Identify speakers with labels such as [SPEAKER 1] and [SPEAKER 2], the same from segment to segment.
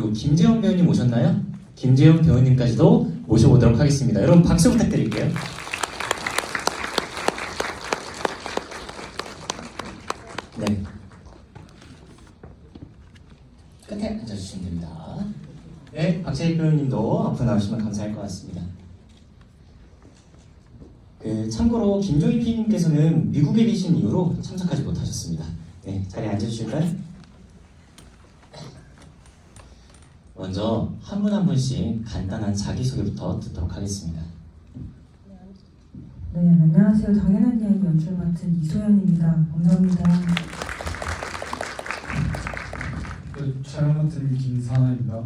[SPEAKER 1] 그리고 김재영 배우님 오셨나요? 김재영 배우님까지도 모셔보도록 하겠습니다. 여러분 박수 부탁드릴게요. 네. 끝에 앉아주시면 됩니다. 네, 박재익 배우님도 앞으로 나오시면 감사할 것 같습니다. 참고로 김종희 PD님께서는 미국에 계신 이후로 참석하지 못하셨습니다. 네, 자리에 앉아주실까요? 먼저 한 분 한 분씩 간단한 자기소개부터 듣도록 하겠습니다.
[SPEAKER 2] 네, 안녕하세요. 당연한 이야기 연출 맡은 이소연입니다. 감사합니다.
[SPEAKER 3] 촬영 맡은 김사나입니다.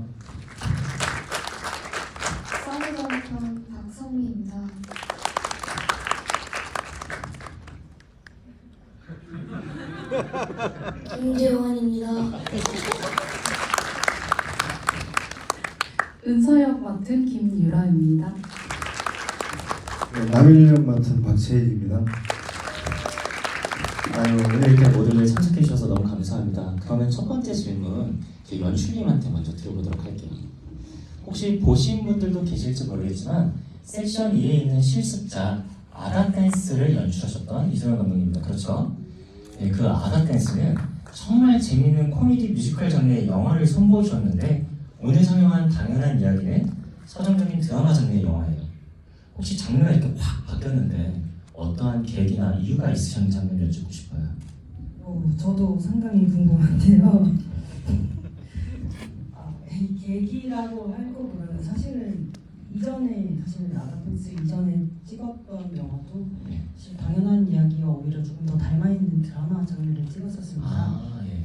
[SPEAKER 4] 사무장 맡은 박성미입니다. 김재환입니다.
[SPEAKER 5] 은서역 맡은 김유라입니다.
[SPEAKER 3] 네, 남일역 맡은 박채익입니다.
[SPEAKER 1] 아유, 오늘 이렇게 모두들 참석해 주셔서 너무 감사합니다. 그러면 첫 번째 질문 연출님한테 먼저 드려보도록 할게요. 혹시 보신 분들도 계실지 모르겠지만 섹션 2에 있는 실습작 아다 댄스를 연출하셨던 이소영 감독님입니다. 그렇죠? 네, 그 아다 댄스는 정말 재미있는 코미디 뮤지컬 장르의 영화를 선보여 주었는데 오늘 상영한 당연한 이야기는 서정적인 드라마 장르의 영화예요. 혹시 장르가 이렇게 확 바뀌었는데 어떠한 계기나 이유가 있으셨는지 한번 여쭙고 싶어요.
[SPEAKER 2] 저도 상당히 궁금한데요. 이 계기라고 할 거보다는 사실은 아다펜스 이전에 찍었던 영화도 사실 당연한 이야기와 오히려 조금 더 닮아있는 드라마 장르를 찍었었습니다.
[SPEAKER 1] 예.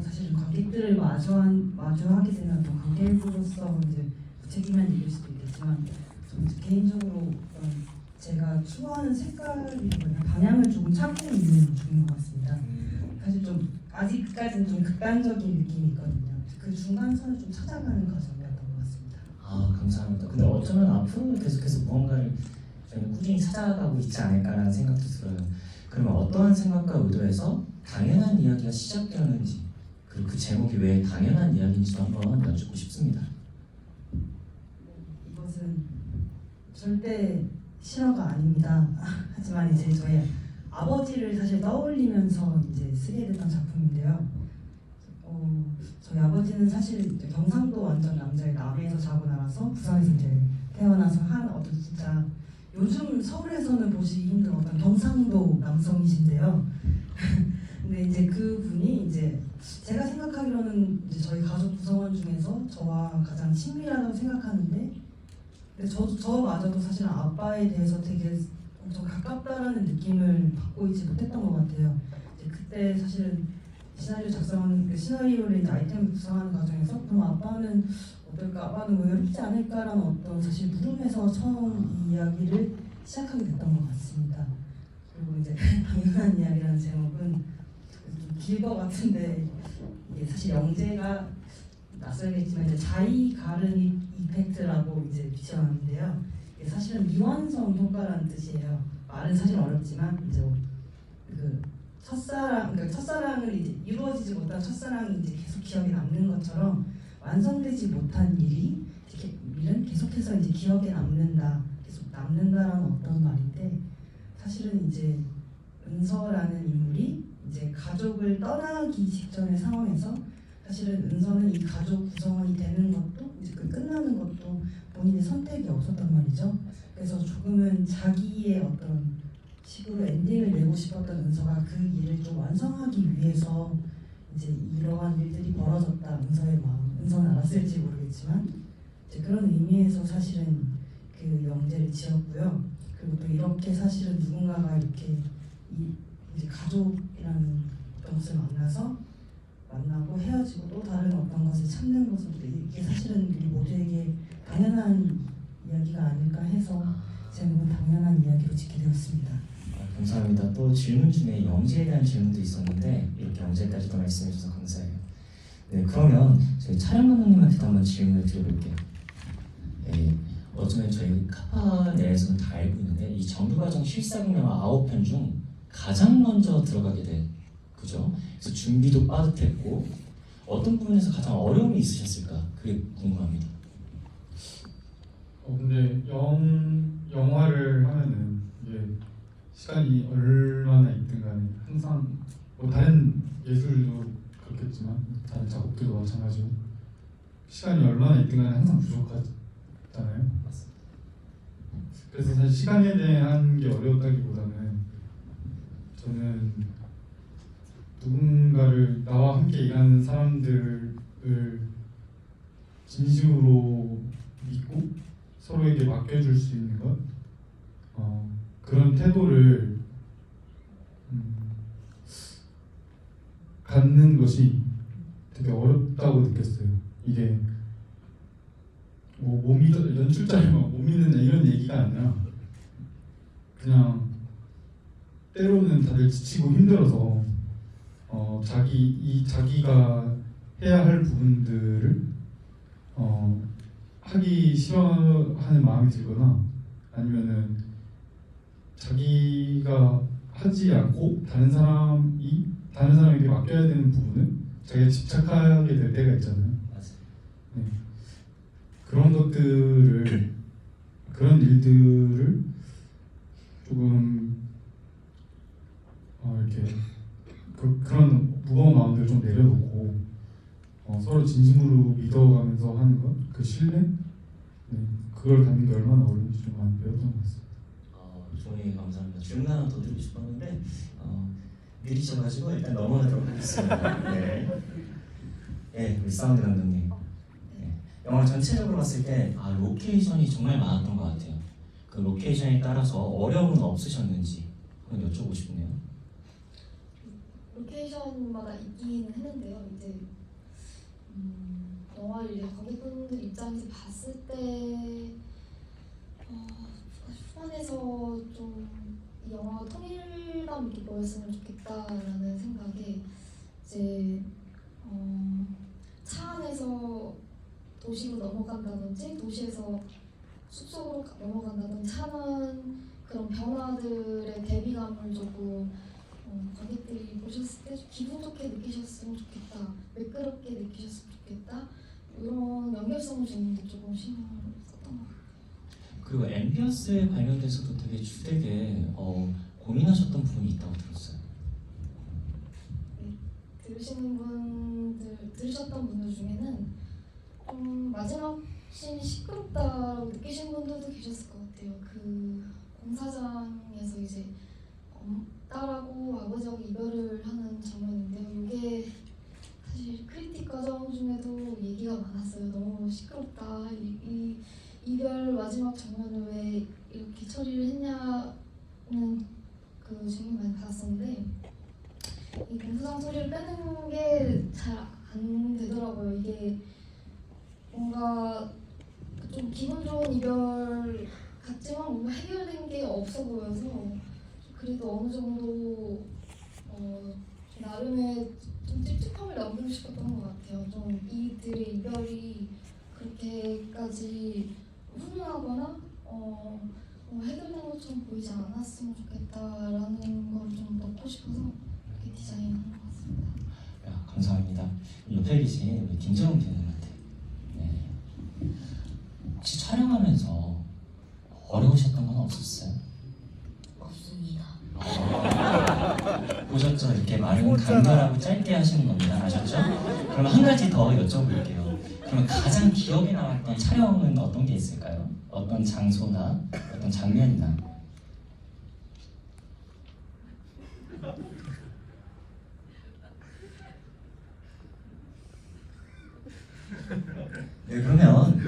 [SPEAKER 2] 사실 관객들을 마주하게 되는 어떤 관객으로서 이제 무책임한 일일 수도 있겠지만 저는 개인적으로 제가 추구하는 색깔이나 방향을 조금 찾고 있는 중인 것 같습니다. 사실 좀 아직까지는 좀 극단적인 느낌이 있거든요. 그 중간선을 좀 찾아가는 과정이었던 것 같습니다.
[SPEAKER 1] 감사합니다. 근데 어쩌면 앞으로 계속해서 무언가를 저희는 꾸준히 찾아가고 있지 않을까라는 생각도 들어요. 그러면 어떠한 생각과 의도에서 당연한 이야기가 시작되었는지 그리고 그 제목이 왜 당연한 이야기인지도 한번 여쭙고 싶습니다.
[SPEAKER 2] 이것은 절대 실화가 아닙니다. 하지만 이제 저희 아버지를 사실 떠올리면서 이제 쓰게 됐던 작품인데요. 저희 아버지는 사실 이제 경상도 완전 남자의 남해에서 자고 나서 부산에서 이제 태어나서 진짜 요즘 서울에서는 보시기 힘든 어떤 경상도 남성이신데요. 근데 이제 그 분이 이제 제가 생각하기로는 이제 저희 가족 구성원 중에서 저와 가장 친밀하다고 생각하는데, 근데 저마저도 사실은 아빠에 대해서 되게 엄청 가깝다라는 느낌을 받고 있지 못했던 것 같아요. 이제 그때 사실은 시나리오를 이제 아이템을 구성하는 과정에서 그럼 아빠는 어떨까? 아빠는 뭐 외롭지 않을까라는 어떤 사실 물음에서 처음 이 이야기를 시작하게 됐던 것 같습니다. 그리고 이제 당연한 이야기라는 제목은 좀 길 것 같은데 이게 사실 영재가 낯설겠지만 이제 자이 가르닉 이펙트라고 이제 비춰놨는데요. 이게 사실은 미완성 효과라는 뜻이에요. 말은 사실 어렵지만 이제 그 첫사랑을 이제 이루어지지 못한 첫사랑이 이제 계속 기억에 남는 것처럼 완성되지 못한 일은 계속해서 이제 기억에 계속 남는다라는 어떤 말인데, 사실은 이제 은서라는 인물이 이제 가족을 떠나기 직전의 상황에서 사실은 은서는 이 가족 구성원이 되는 것도 이제 끝나는 것도 본인의 선택이 없었단 말이죠. 그래서 조금은 자기의 어떤 식으로 엔딩을 내고 싶었던 은서가 그 일을 좀 완성하기 위해서 이제 이러한 일들이 벌어졌다. 은서의 마음, 은서는 알았을지 모르겠지만 이제 그런 의미에서 사실은 그 영재를 지었고요. 그리고 또 이렇게 사실은 누군가가 이렇게 이제 가족이라는 것을 만나고 헤어지고 또 다른 어떤 것을 찾는 것으로 이게 사실은 우리 모두에게 당연한 이야기가 아닐까 해서 제목은 당연한 이야기로 짓게 되었습니다.
[SPEAKER 1] 감사합니다. 또 질문 중에 영재에 대한 질문도 있었는데 이렇게 영재까지도 말씀해 주셔서 감사해요. 네, 그러면 저희 촬영 감독님한테도 한번 질문을 드려볼게요. 어쩌면 저희 카파 내에서는 다 알고 있는데 이 정규과정 실사극 영화 9편 중 가장 먼저 들어가게 된, 그죠? 그래서 준비도 빠듯했고 어떤 부분에서 가장 어려움이 있으셨을까? 그게 궁금합니다.
[SPEAKER 3] 근데 영화를 하면은 이게 시간이 얼마나 있든 간에 항상 뭐 다른 예술도 그렇겠지만 다른 작업들도 마찬가지고 시간이 얼마나 있든 간에 항상 부족하잖아요. 그래서 사실 시간에 대한 게 어려웠다기보다는 저는 누군가를 나와 함께 일하는 사람들을 진심으로 믿고 서로에게 맡겨줄 수 있는 것, 그런 태도를 갖는 것이 되게 어렵다고 느꼈어요. 이게 뭐 연출자를 못 믿는 이런 얘기가 아니라 그냥 때로는 다들 지치고 힘들어서 자기가 해야 할 부분들을 하기 싫어하는 마음이 들거나 아니면은 자기가 하지 않고 다른 사람에게 맡겨야 되는 부분을 자기가 집착하게 될 때가 있잖아요. 네. 그런 일들을 조금 이렇게 그런 무거운 마음들을 좀 내려놓고 서로 진심으로 믿어가면서 하는 것, 그 신뢰, 네, 그걸 갖는 게 얼마나 어려운지 좀 많이 배웠던 것 같습니다.
[SPEAKER 1] 좋은 얘기 감사합니다. 질문 하나 더 드리고 싶었는데 느리셔가지고 일단 넘어가도록 하겠습니다. 네, 우리 사운드 감독님. 네. 영화 전체적으로 봤을 때 로케이션이 정말 많았던 것 같아요. 그 로케이션에 따라서 어려움은 없으셨는지 한번 여쭤보고 싶네요.
[SPEAKER 4] 로케이션마다 있긴 했는데요. 이제 영화를 이제 관객분들 입장에서 봤을 때 후반에서 좀 이 영화가 통일감 있게 보였으면 좋겠다라는 생각에 이제 차 안에서 도시로 넘어간다든지 도시에서 숲속으로 넘어간다든지 하는 그런 변화들의 대비감을 조금 관객들이 보셨을 때 좀 기분 좋게 느끼셨으면 좋겠다, 매끄럽게 느끼셨으면 좋겠다, 이런 연결성을 주는 데 조금 신경을 썼던 것 같아요.
[SPEAKER 1] 그리고 앰비언스에 관련돼서도 되게 주되게 고민하셨던 부분이 있다고 들었어요.
[SPEAKER 4] 들으셨던 분들 중에는 좀 마지막 씬이 시끄럽다고 느끼신 분들도 계셨을 것 같아요. 그 공사장에서 이제 딸하고 아버지하고 이별을 하는 장면인데요. 이게 사실 크리틱 과정 중에도 얘기가 많았어요. 너무 시끄럽다. 이 이별 마지막 장면을 왜 이렇게 처리를 했냐는 그 질문 많이 받았었는데 이 공사장 소리를 빼는 게 잘 안 되더라고요. 이게 뭔가 좀 기분 좋은 이별 같지만 뭔가 해결된 게 없어 보여서 그래도 어느 정도 나름의 좀 찝찝함을 남기고 싶었던 것 같아요. 좀 이들의 이별이 그렇게까지 훈훈하거나 해결된 것처럼 보이지 않았으면 좋겠다라는 걸 좀 넣고 싶어서 이렇게 디자인한 것 같습니다.
[SPEAKER 1] 감사합니다. 옆에 계신 우리 김재웅 배우님한테 혹시 촬영하면서 어려우셨던 건 없었어요?
[SPEAKER 4] 없습니다.
[SPEAKER 1] 보셨죠? 이렇게 말은 간결하고 짧게 하시는 겁니다. 아셨죠? 그럼 한 가지 더 여쭤볼게요. 그럼 가장 기억에 남았던 촬영은 어떤 게 있을까요? 어떤 장소나 어떤 장면이나? 네, 그러면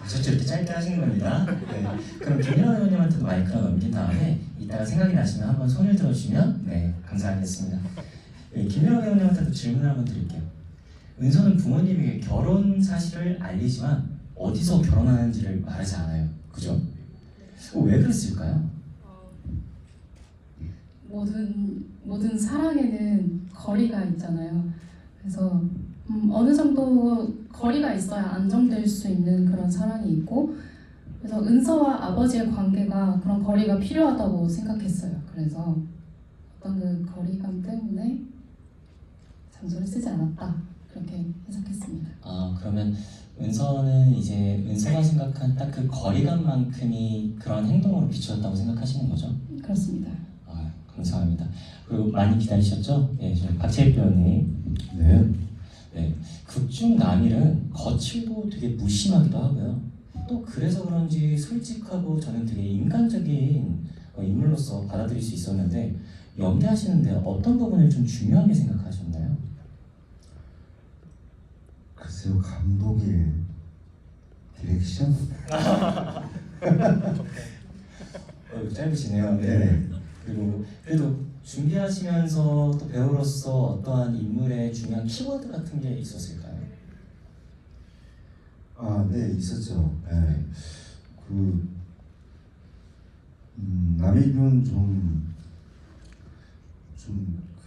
[SPEAKER 1] 아셨죠? 이렇게 짧게 하시는 겁니다. 네, 그럼 김민호 의원님한테도 마이크를 넘긴 다음에 이따가 생각이 나시면 한번 손을 들어주시면 감사하겠습니다. 네, 김민호 의원님한테도 질문을 한번 드릴게요. 은서는 부모님에게 결혼 사실을 알리지만 어디서 결혼하는지를 말하지 않아요. 그죠? 왜 그랬을까요?
[SPEAKER 5] 모든 사랑에는 거리가 있잖아요. 그래서 어느 정도 거리가 있어야 안정될 수 있는 그런 사랑이 있고, 그래서 은서와 아버지의 관계가 그런 거리가 필요하다고 생각했어요. 그래서 어떤 그 거리감 때문에 참 장소를 쓰지 않았다 그렇게 해석했습니다.
[SPEAKER 1] 아 그러면 은서는 이제 은서가 생각한 딱 그 거리감만큼이 그런 행동으로 비추었다고 생각하시는 거죠?
[SPEAKER 5] 그렇습니다.
[SPEAKER 1] 아 감사합니다. 그리고 많이 기다리셨죠? 네, 저희 박채익 배우님.
[SPEAKER 6] 네.
[SPEAKER 1] 극중 남일은 거칠고 되게 무심하기도 하고요. 또 그래서 그런지 솔직하고 저는 되게 인간적인 인물로서 받아들일 수 있었는데 연기하시는데 어떤 부분을 좀 중요하게 생각하셨나요?
[SPEAKER 6] 글쎄요, 감독의 디렉션?
[SPEAKER 1] 짧으시네요.
[SPEAKER 6] 네.
[SPEAKER 1] 그리고 그래도 준비하시면서 또 배우로서 어떠한 인물의 중요한 키워드 같은 게 있었을까요?
[SPEAKER 6] 아, 네, 있었죠. 네. 남일은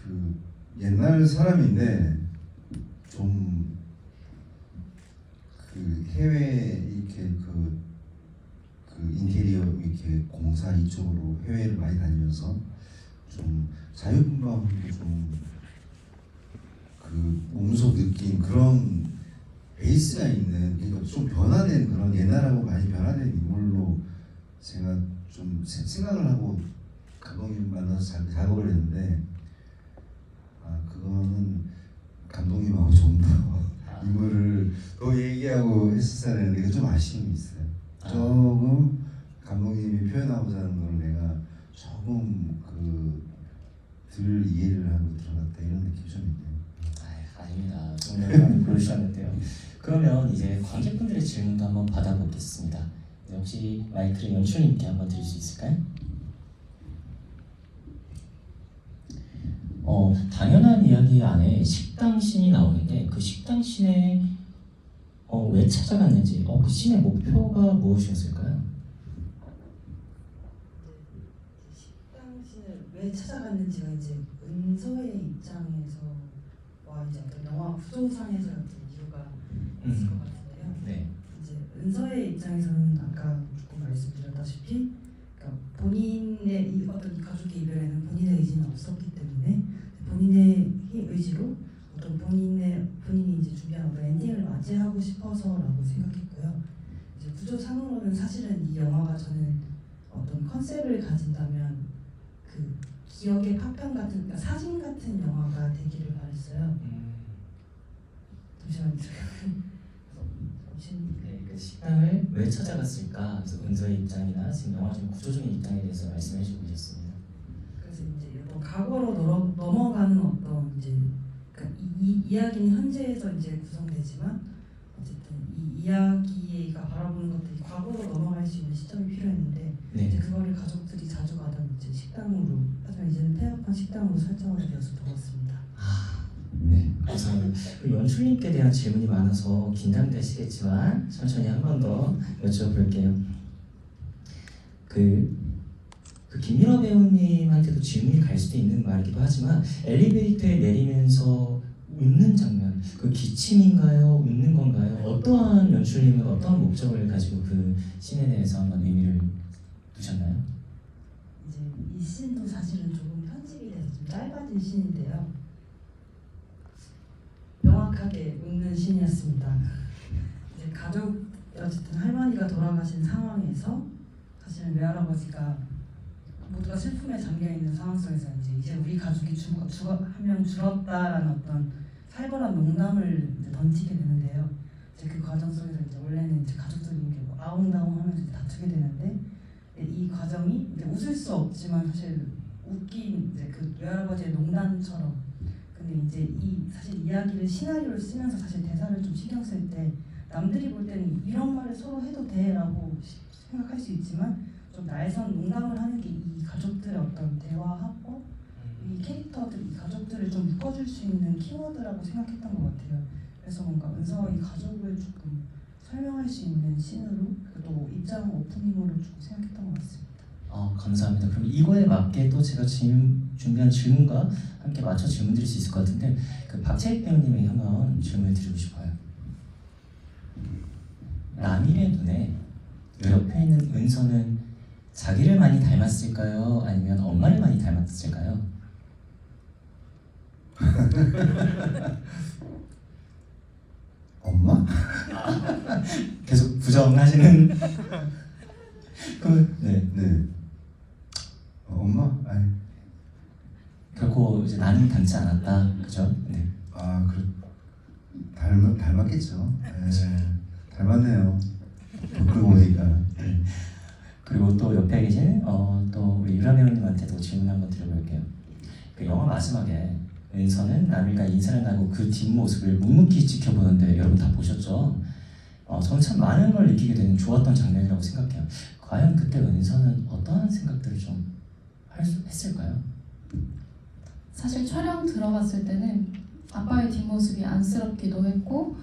[SPEAKER 6] 그 옛날 사람인데 좀 그 해외 이렇게 그 인테리어 이렇게 공사 이쪽으로 해외를 많이 다니면서 좀 자유분방함도 좀 그 몸소 느낀 그런 베이스가 있는, 그러니까 좀 변화된 그런 옛날하고 많이 변화된 인물로 제가 좀 생각을 하고 감독님 만나서 작업을 했는데, 그거는 감독님하고 좀 더 인물을 더 얘기하고 했었어야 되는데 그게 좀 아쉬움이 있어요. 조금 감독님이 표현하고자 하는 걸 내가 조금 덜 이해를 하고 들어갔다 이런 느낌이 좀 있네요.
[SPEAKER 1] 아닙니다. 정말 많이 고르셨는데요. 그러면 이제 관객분들의 질문도 한번 받아보겠습니다. 네, 혹시 마이크를 연출님께 한번 드릴 수 있을까요? 당연한 이야기 안에 식당 씬이 나오는데 그 식당 씬에 왜 찾아갔는지 그 씬의 목표가 무엇이었을까요?
[SPEAKER 2] 식당 씬을 왜 찾아갔는지가 이제 은서의 입장에서 이제 어떤 영화 구조상에서 어떤 이유가 있을 것 같은데요.
[SPEAKER 1] 네.
[SPEAKER 2] 이제 은서의 입장에서는 아까 조금 말씀드렸다시피, 그러니까 본인의 이 가족의 이별에는 본인의 의지는 없었기 때문에 본인의 의지로 본인이 이제 준비한 어떤 엔딩을 맞이하고 싶어서라고 생각했고요. 이제 구조상으로는 사실은 이 영화가 저는 어떤 컨셉을 가진다면 그 기억의 파편 같은, 그러니까 사진 같은 영화가 되기를 바랬어요. 잠시만요.
[SPEAKER 1] 네, 그 식당을 왜 찾아갔을까? 그래서 은서의 입장이나 지금 영화 중 구조적인 입장에 대해서 말씀해 주고 계셨습니다.
[SPEAKER 2] 그래서 이제 어떤 과거로 넘어가는 어떤 이제 그러니까 이 이야기는 현재에서 이제 구성되지만 어쨌든 이 이야기가 바라보는 것들이 과거로 넘어갈 수 있는 시점이 필요했는데 이제
[SPEAKER 1] 네.
[SPEAKER 2] 그거를 가족들이 자주 가던 이제 식당으로, 하지만 이제는 폐업한 식당으로 설정을 되어서 좋았습니다.
[SPEAKER 1] 네, 감사합니다. 그 연출님께 대한 질문이 많아서 긴장되시겠지만 천천히 한 번 더 여쭤볼게요. 그 김미러 배우님한테도 질문이 갈 수도 있는 말이기도 하지만 엘리베이터에 내리면서 웃는 장면, 그 기침인가요? 웃는 건가요? 어떠한 연출님은 어떠한 목적을 가지고 그 씬에 대해서 한번 의미를 두셨나요?
[SPEAKER 2] 이제 이 씬도 사실은 조금 편집이 돼서 좀 짧아진 씬인데요. 명확하게 웃는 씬이었습니다. 이제 어쨌든 할머니가 돌아가신 상황에서 사실은 외할아버지가 모두가 슬픔에 잠겨 있는 상황 속에서 이제 우리 가족이 한 명 줄었다라는 어떤 살벌한 농담을 이제 던지게 되는데요. 이제 그 과정 속에서 이제 원래는 이제 가족들이 뭐 아웅다웅하면서 다투게 되는데 이 과정이 이제 웃을 수 없지만 사실 웃긴 이제 그 외할아버지의 농담처럼. 근데 이제 사실 이야기를 시나리오를 쓰면서 사실 대사를 좀 신경 쓸 때 남들이 볼 때는 이런 말을 서로 해도 돼라고 생각할 수 있지만 좀 날선 농담을 하는 게 이 가족들의 어떤 대화 합법, 이 캐릭터들, 이 가족들을 좀 묶어줄 수 있는 키워드라고 생각했던 것 같아요. 그래서 뭔가 은서와 이 가족을 조금 설명할 수 있는 씬으로, 또 입장 오프닝으로 조금 생각했던 것 같습니다.
[SPEAKER 1] 감사합니다. 그럼 이거에 맞게 또 제가 준비한 질문과 함께 맞춰 질문 드릴 수 있을 것 같은데 그 박채익 배우님에게 한번 질문을 드리고 싶어요. 남일의 눈에 옆에 있는 은서는 자기를 많이 닮았을까요? 아니면 엄마를 많이 닮았을까요?
[SPEAKER 6] 엄마?
[SPEAKER 1] 계속 부정하시는 네.
[SPEAKER 6] 네. 엄마? 아니.
[SPEAKER 1] 결코 이제 나는 닮지 않았다, 그죠? 네.
[SPEAKER 6] 아, 닮았겠죠. 네. 닮았네요. 그러고 보니까. 네.
[SPEAKER 1] 그리고 또 옆에 계신 또 우리 유라 배우님한테도 질문 한번 드려볼게요. 그 영화 마지막에 은서는 남일과 인사를 나누고 그 뒷모습을 묵묵히 지켜보는데 여러분 다 보셨죠? 저는 참 많은 걸 느끼게 되는 좋았던 장면이라고 생각해요. 과연 그때 은서는 어떠한 생각들을 좀 했을까요?
[SPEAKER 5] 사실 촬영 들어갔을 때는 아빠의 뒷모습이 안쓰럽기도 했고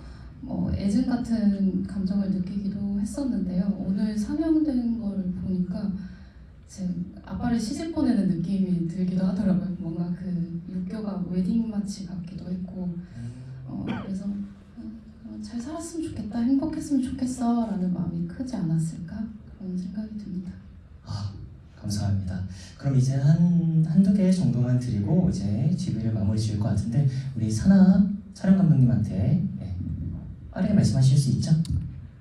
[SPEAKER 5] 애증 같은 감정을 느끼기도 했었는데요. 오늘 상영된 걸 보니까 지금 아빠를 시집 보내는 느낌이 들기도 하더라고요. 뭔가 그 육교가 웨딩 마치 같기도 했고 그래서 잘 살았으면 좋겠다, 행복했으면 좋겠어 라는 마음이 크지 않았을까 그런 생각이 듭니다.
[SPEAKER 1] 감사합니다. 그럼 이제 한두 개 정도만 드리고 이제 GV를 마무리 지을 것 같은데 우리 사나 촬영 감독님한테 빠르게 말씀하실 수 있죠?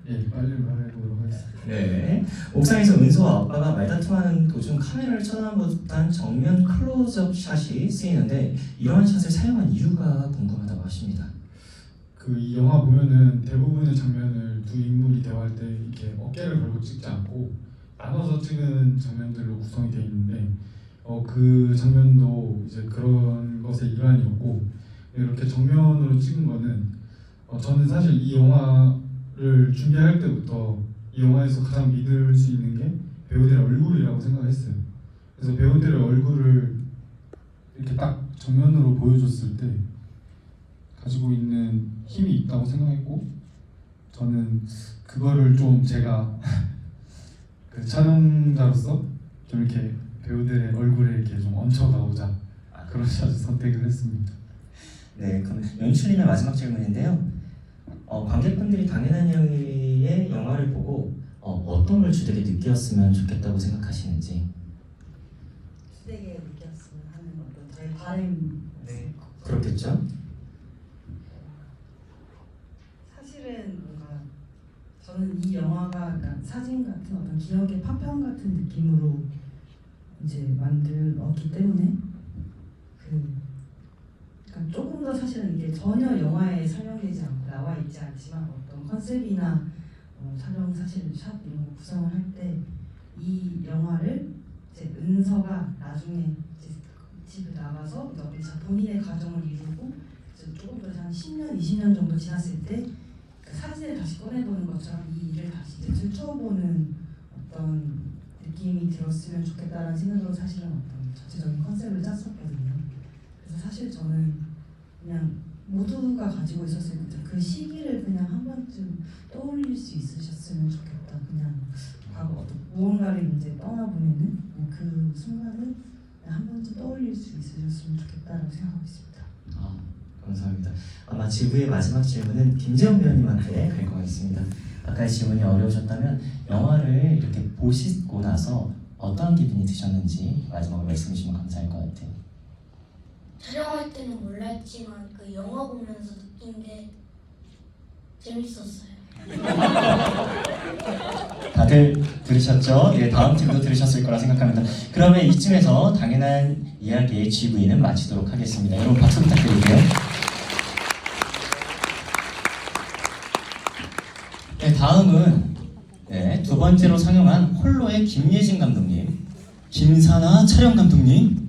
[SPEAKER 3] 예, 빨리 말해보도록 하겠습니다.
[SPEAKER 1] 네. 옥상에서 은서와 아빠가 말다툼하는 도중 카메라를 쳐다보는 듯한 정면 클로즈업 샷이 쓰이는데 이러한 샷을 사용한 이유가 궁금하다고 하십니다.
[SPEAKER 3] 그 이 영화 보면은 대부분의 장면을 두 인물이 대화할 때 이렇게 어깨를 걸고 찍지 않고 나눠서 찍은 장면들로 구성이 되어 있는데 그 장면도 이제 그런 것의 일환이었고 이렇게 정면으로 찍은 거는 저는 사실 이 영화를 준비할 때부터 이 영화에서 가장 믿을 수 있는 게 배우들의 얼굴이라고 생각했어요. 그래서 배우들의 얼굴을 이렇게 딱 정면으로 보여줬을 때 가지고 있는 힘이 있다고 생각했고 저는 그거를 좀 제가 그 촬영자로서 좀 이렇게 배우들의 얼굴에 이렇게 좀 얹혀가고자 그런 샷을 선택을 했습니다.
[SPEAKER 1] 네, 그럼 연출님의 마지막 질문인데요. 관객분들이 당연한 이야기의 영화를 보고 어떤 걸 주되게 느꼈으면 좋겠다고 생각하시는지.
[SPEAKER 2] 주되게 느꼈으면 하는 어떤 저의 바람.
[SPEAKER 1] 네, 그렇겠죠?
[SPEAKER 2] 사실은 뭔가 저는 이 영화가 그러니까 사진 같은 어떤 기억의 파편 같은 느낌으로 이제 만들었기 때문에 그러니까 조금 더 사실은 이게 전혀 영화에 설명되지 않고 나와 있지 않지만 어떤 컨셉이나 촬영 사실 샷 이런 거 구성을 할 때 이 영화를 이제 은서가 나중에 이제 집을 나가서 이제 본인의 가정을 이루고 이제 조금 더 한 10년, 20년 정도 지났을 때 그 사진을 다시 꺼내보는 것처럼 이 일을 다시 이제 들춰보는 어떤 느낌이 들었으면 좋겠다라는 생각으로 사실은 어떤 전체적인 컨셉을 짰었거든요. 그래서 사실 저는 그냥 모두가 가지고 있었을 때 그 시기를 그냥 한 번쯤 떠올릴 수 있으셨으면 좋겠다. 그냥 과거 어떤 무언가를 이제 떠나보내는 그 순간을 한 번쯤 떠올릴 수 있으셨으면 좋겠다라고 생각하고 있습니다.
[SPEAKER 1] 감사합니다. 아마 지구의 마지막 질문은 김재원 배우님한테 갈 것 같습니다. 아까의 질문이 어려우셨다면 영화를 이렇게 보시고 나서 어떤 기분이 드셨는지 마지막으로 말씀해 주시면 감사할 것 같아요.
[SPEAKER 7] 촬영할 때는 몰랐지만 그 영화 보면서 느낀 게 재밌었어요.
[SPEAKER 1] 다들 들으셨죠? 예, 다음 팀도 들으셨을 거라 생각합니다. 그러면 이쯤에서 당연한 이야기의 GV는 마치도록 하겠습니다. 여러분 박수 부탁드릴게요. 네, 다음은 두 번째로 상영한 홀로의 김예진 감독님, 김사나 촬영 감독님,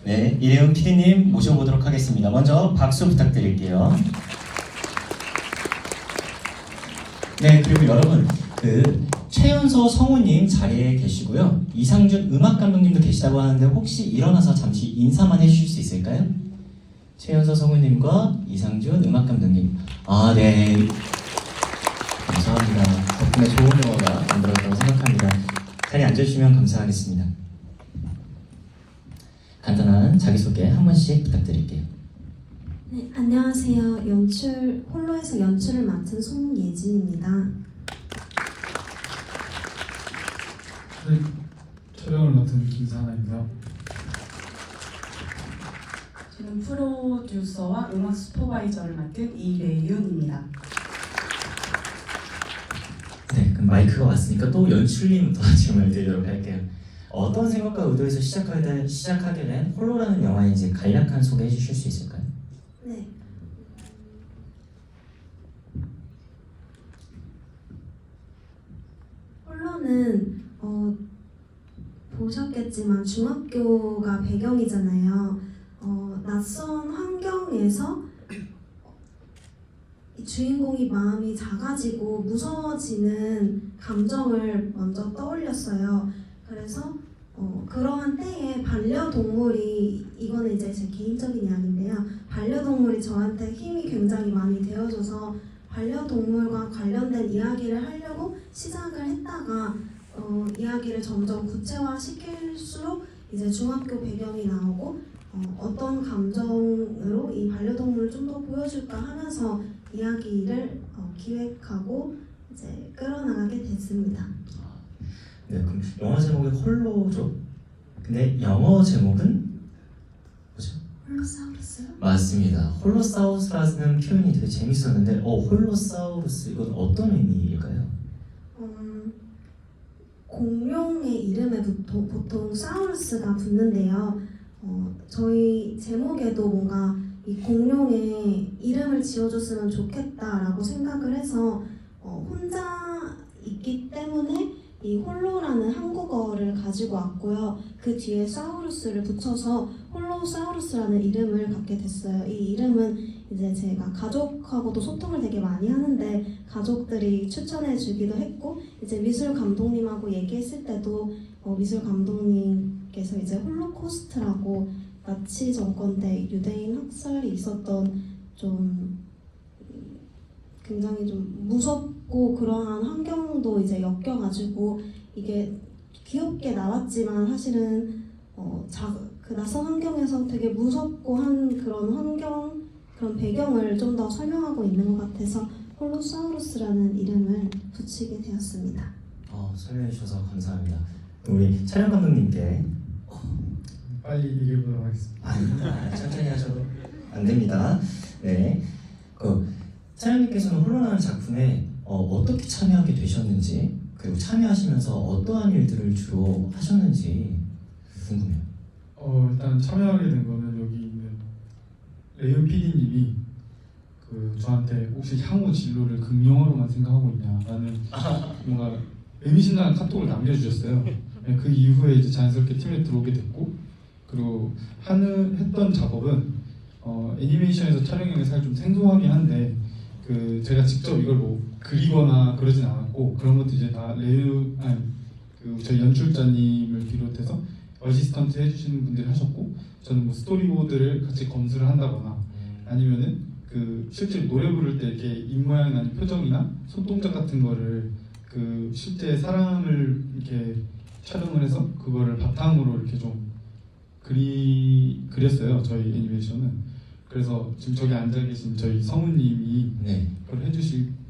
[SPEAKER 1] 이래훈 PD님 모셔보도록 하겠습니다. 먼저 박수 부탁드릴게요. 네, 그리고 여러분 최연소 성우님 자리에 계시고요. 이상준 음악 감독님도 계시다고 하는데 혹시 일어나서 잠시 인사만 해주실 수 있을까요? 최연소 성우님과 이상준 음악 감독님. 네. 감사합니다. 덕분에 좋은 영화가 만들어졌다고 생각합니다. 자리에 앉아주시면 감사하겠습니다. 간단한 자기소개 한 번씩 부탁드릴게요.
[SPEAKER 8] 네, 안녕하세요. 홀로에서 연출을 맡은 송예진입니다.
[SPEAKER 3] 네, 촬영을 맡은 김사나입니다.
[SPEAKER 9] 저는 프로듀서와 음악 슈퍼바이저를 맡은 이래윤입니다.
[SPEAKER 1] 네, 그럼 마이크가 왔으니까 또 연출님부터 질문을 드리도록 할게요. 어떤 생각과 의도에서 시작하게 된 홀로라는 영화인지 간략한 소개해 주실 수 있을까요?
[SPEAKER 8] 네. 홀로는 보셨겠지만 중학교가 배경이잖아요. 낯선 환경에서 이 주인공이 마음이 작아지고 무서워지는 감정을 먼저 떠올렸어요. 그래서 그러한 때에 반려동물이, 이거는 이제 제 개인적인 이야기인데요. 반려동물이 저한테 힘이 굉장히 많이 되어줘서 반려동물과 관련된 이야기를 하려고 시작을 했다가 이야기를 점점 구체화시킬수록 이제 중학교 배경이 나오고 어떤 감정으로 이 반려동물을 좀 더 보여줄까 하면서 이야기를 기획하고 이제 끌어나가게 됐습니다.
[SPEAKER 1] 네, 그럼 영화 제목이 홀로죠? 근데 영어 제목은 뭐죠?
[SPEAKER 8] 홀로사우루스요?
[SPEAKER 1] 맞습니다. 홀로사우루스라는 표현이 되게 재밌었는데 홀로사우루스 이건 어떤 의미일까요?
[SPEAKER 8] 공룡의 이름에 보통 사우루스가 붙는데요. 저희 제목에도 뭔가 이 공룡의 이름을 지어줬으면 좋겠다라고 생각을 해서 혼자 있기 때문에 이 홀로라는 한국어를 가지고 왔고요. 그 뒤에 사우루스를 붙여서 홀로사우루스라는 이름을 갖게 됐어요. 이 이름은 이제 제가 가족하고도 소통을 되게 많이 하는데 가족들이 추천해 주기도 했고 이제 미술 감독님하고 얘기했을 때도 미술 감독님께서 이제 홀로코스트라고 나치 정권 때 유대인 학살이 있었던 좀 굉장히 좀 무섭고 그러한 환경도 이제 엮여가지고 이게 귀엽게 나왔지만 사실은 그 낯선 환경에서 되게 무섭고 한 그런 환경, 그런 배경을 좀 더 설명하고 있는 것 같아서 홀로사우루스라는 이름을 붙이게 되었습니다.
[SPEAKER 1] 설명해 주셔서 감사합니다. 우리 촬영 감독님께
[SPEAKER 3] 빨리 얘기해 보도록 하겠습니다.
[SPEAKER 1] 천천히 하셔도 안 됩니다. 네, 촬영님께서는 홀로라는 작품에 어떻게 참여하게 되셨는지 그리고 참여하시면서 어떠한 일들을 주로 하셨는지 궁금해요.
[SPEAKER 3] 일단 참여하게 된 거는 여기 있는 레윤 PD님이 저한테 혹시 향후 진로를 극영화로만 생각하고 있냐라는 뭔가 의미심장한 카톡을 남겨주셨어요. 네, 그 이후에 이제 자연스럽게 팀에 들어오게 됐고 그리고 했던 작업은 애니메이션에서 촬영하는 게 사실 좀 생소하긴 한데 제가 직접 이걸 뭐 그리거나 그러진 않았고 그런 것도 이제 다 저희 연출자님을 비롯해서 어시스턴트 해주시는 분들이 하셨고 저는 뭐 스토리보드를 같이 검수를 한다거나 아니면은 실제 노래 부를 때 이렇게 입모양이나 표정이나 손동작 같은 거를 실제 사람을 이렇게 촬영을 해서 그거를 바탕으로 이렇게 좀 그렸어요. 저희 애니메이션은. 그래서 지금 저기 앉아 계신 저희 성우님이 그걸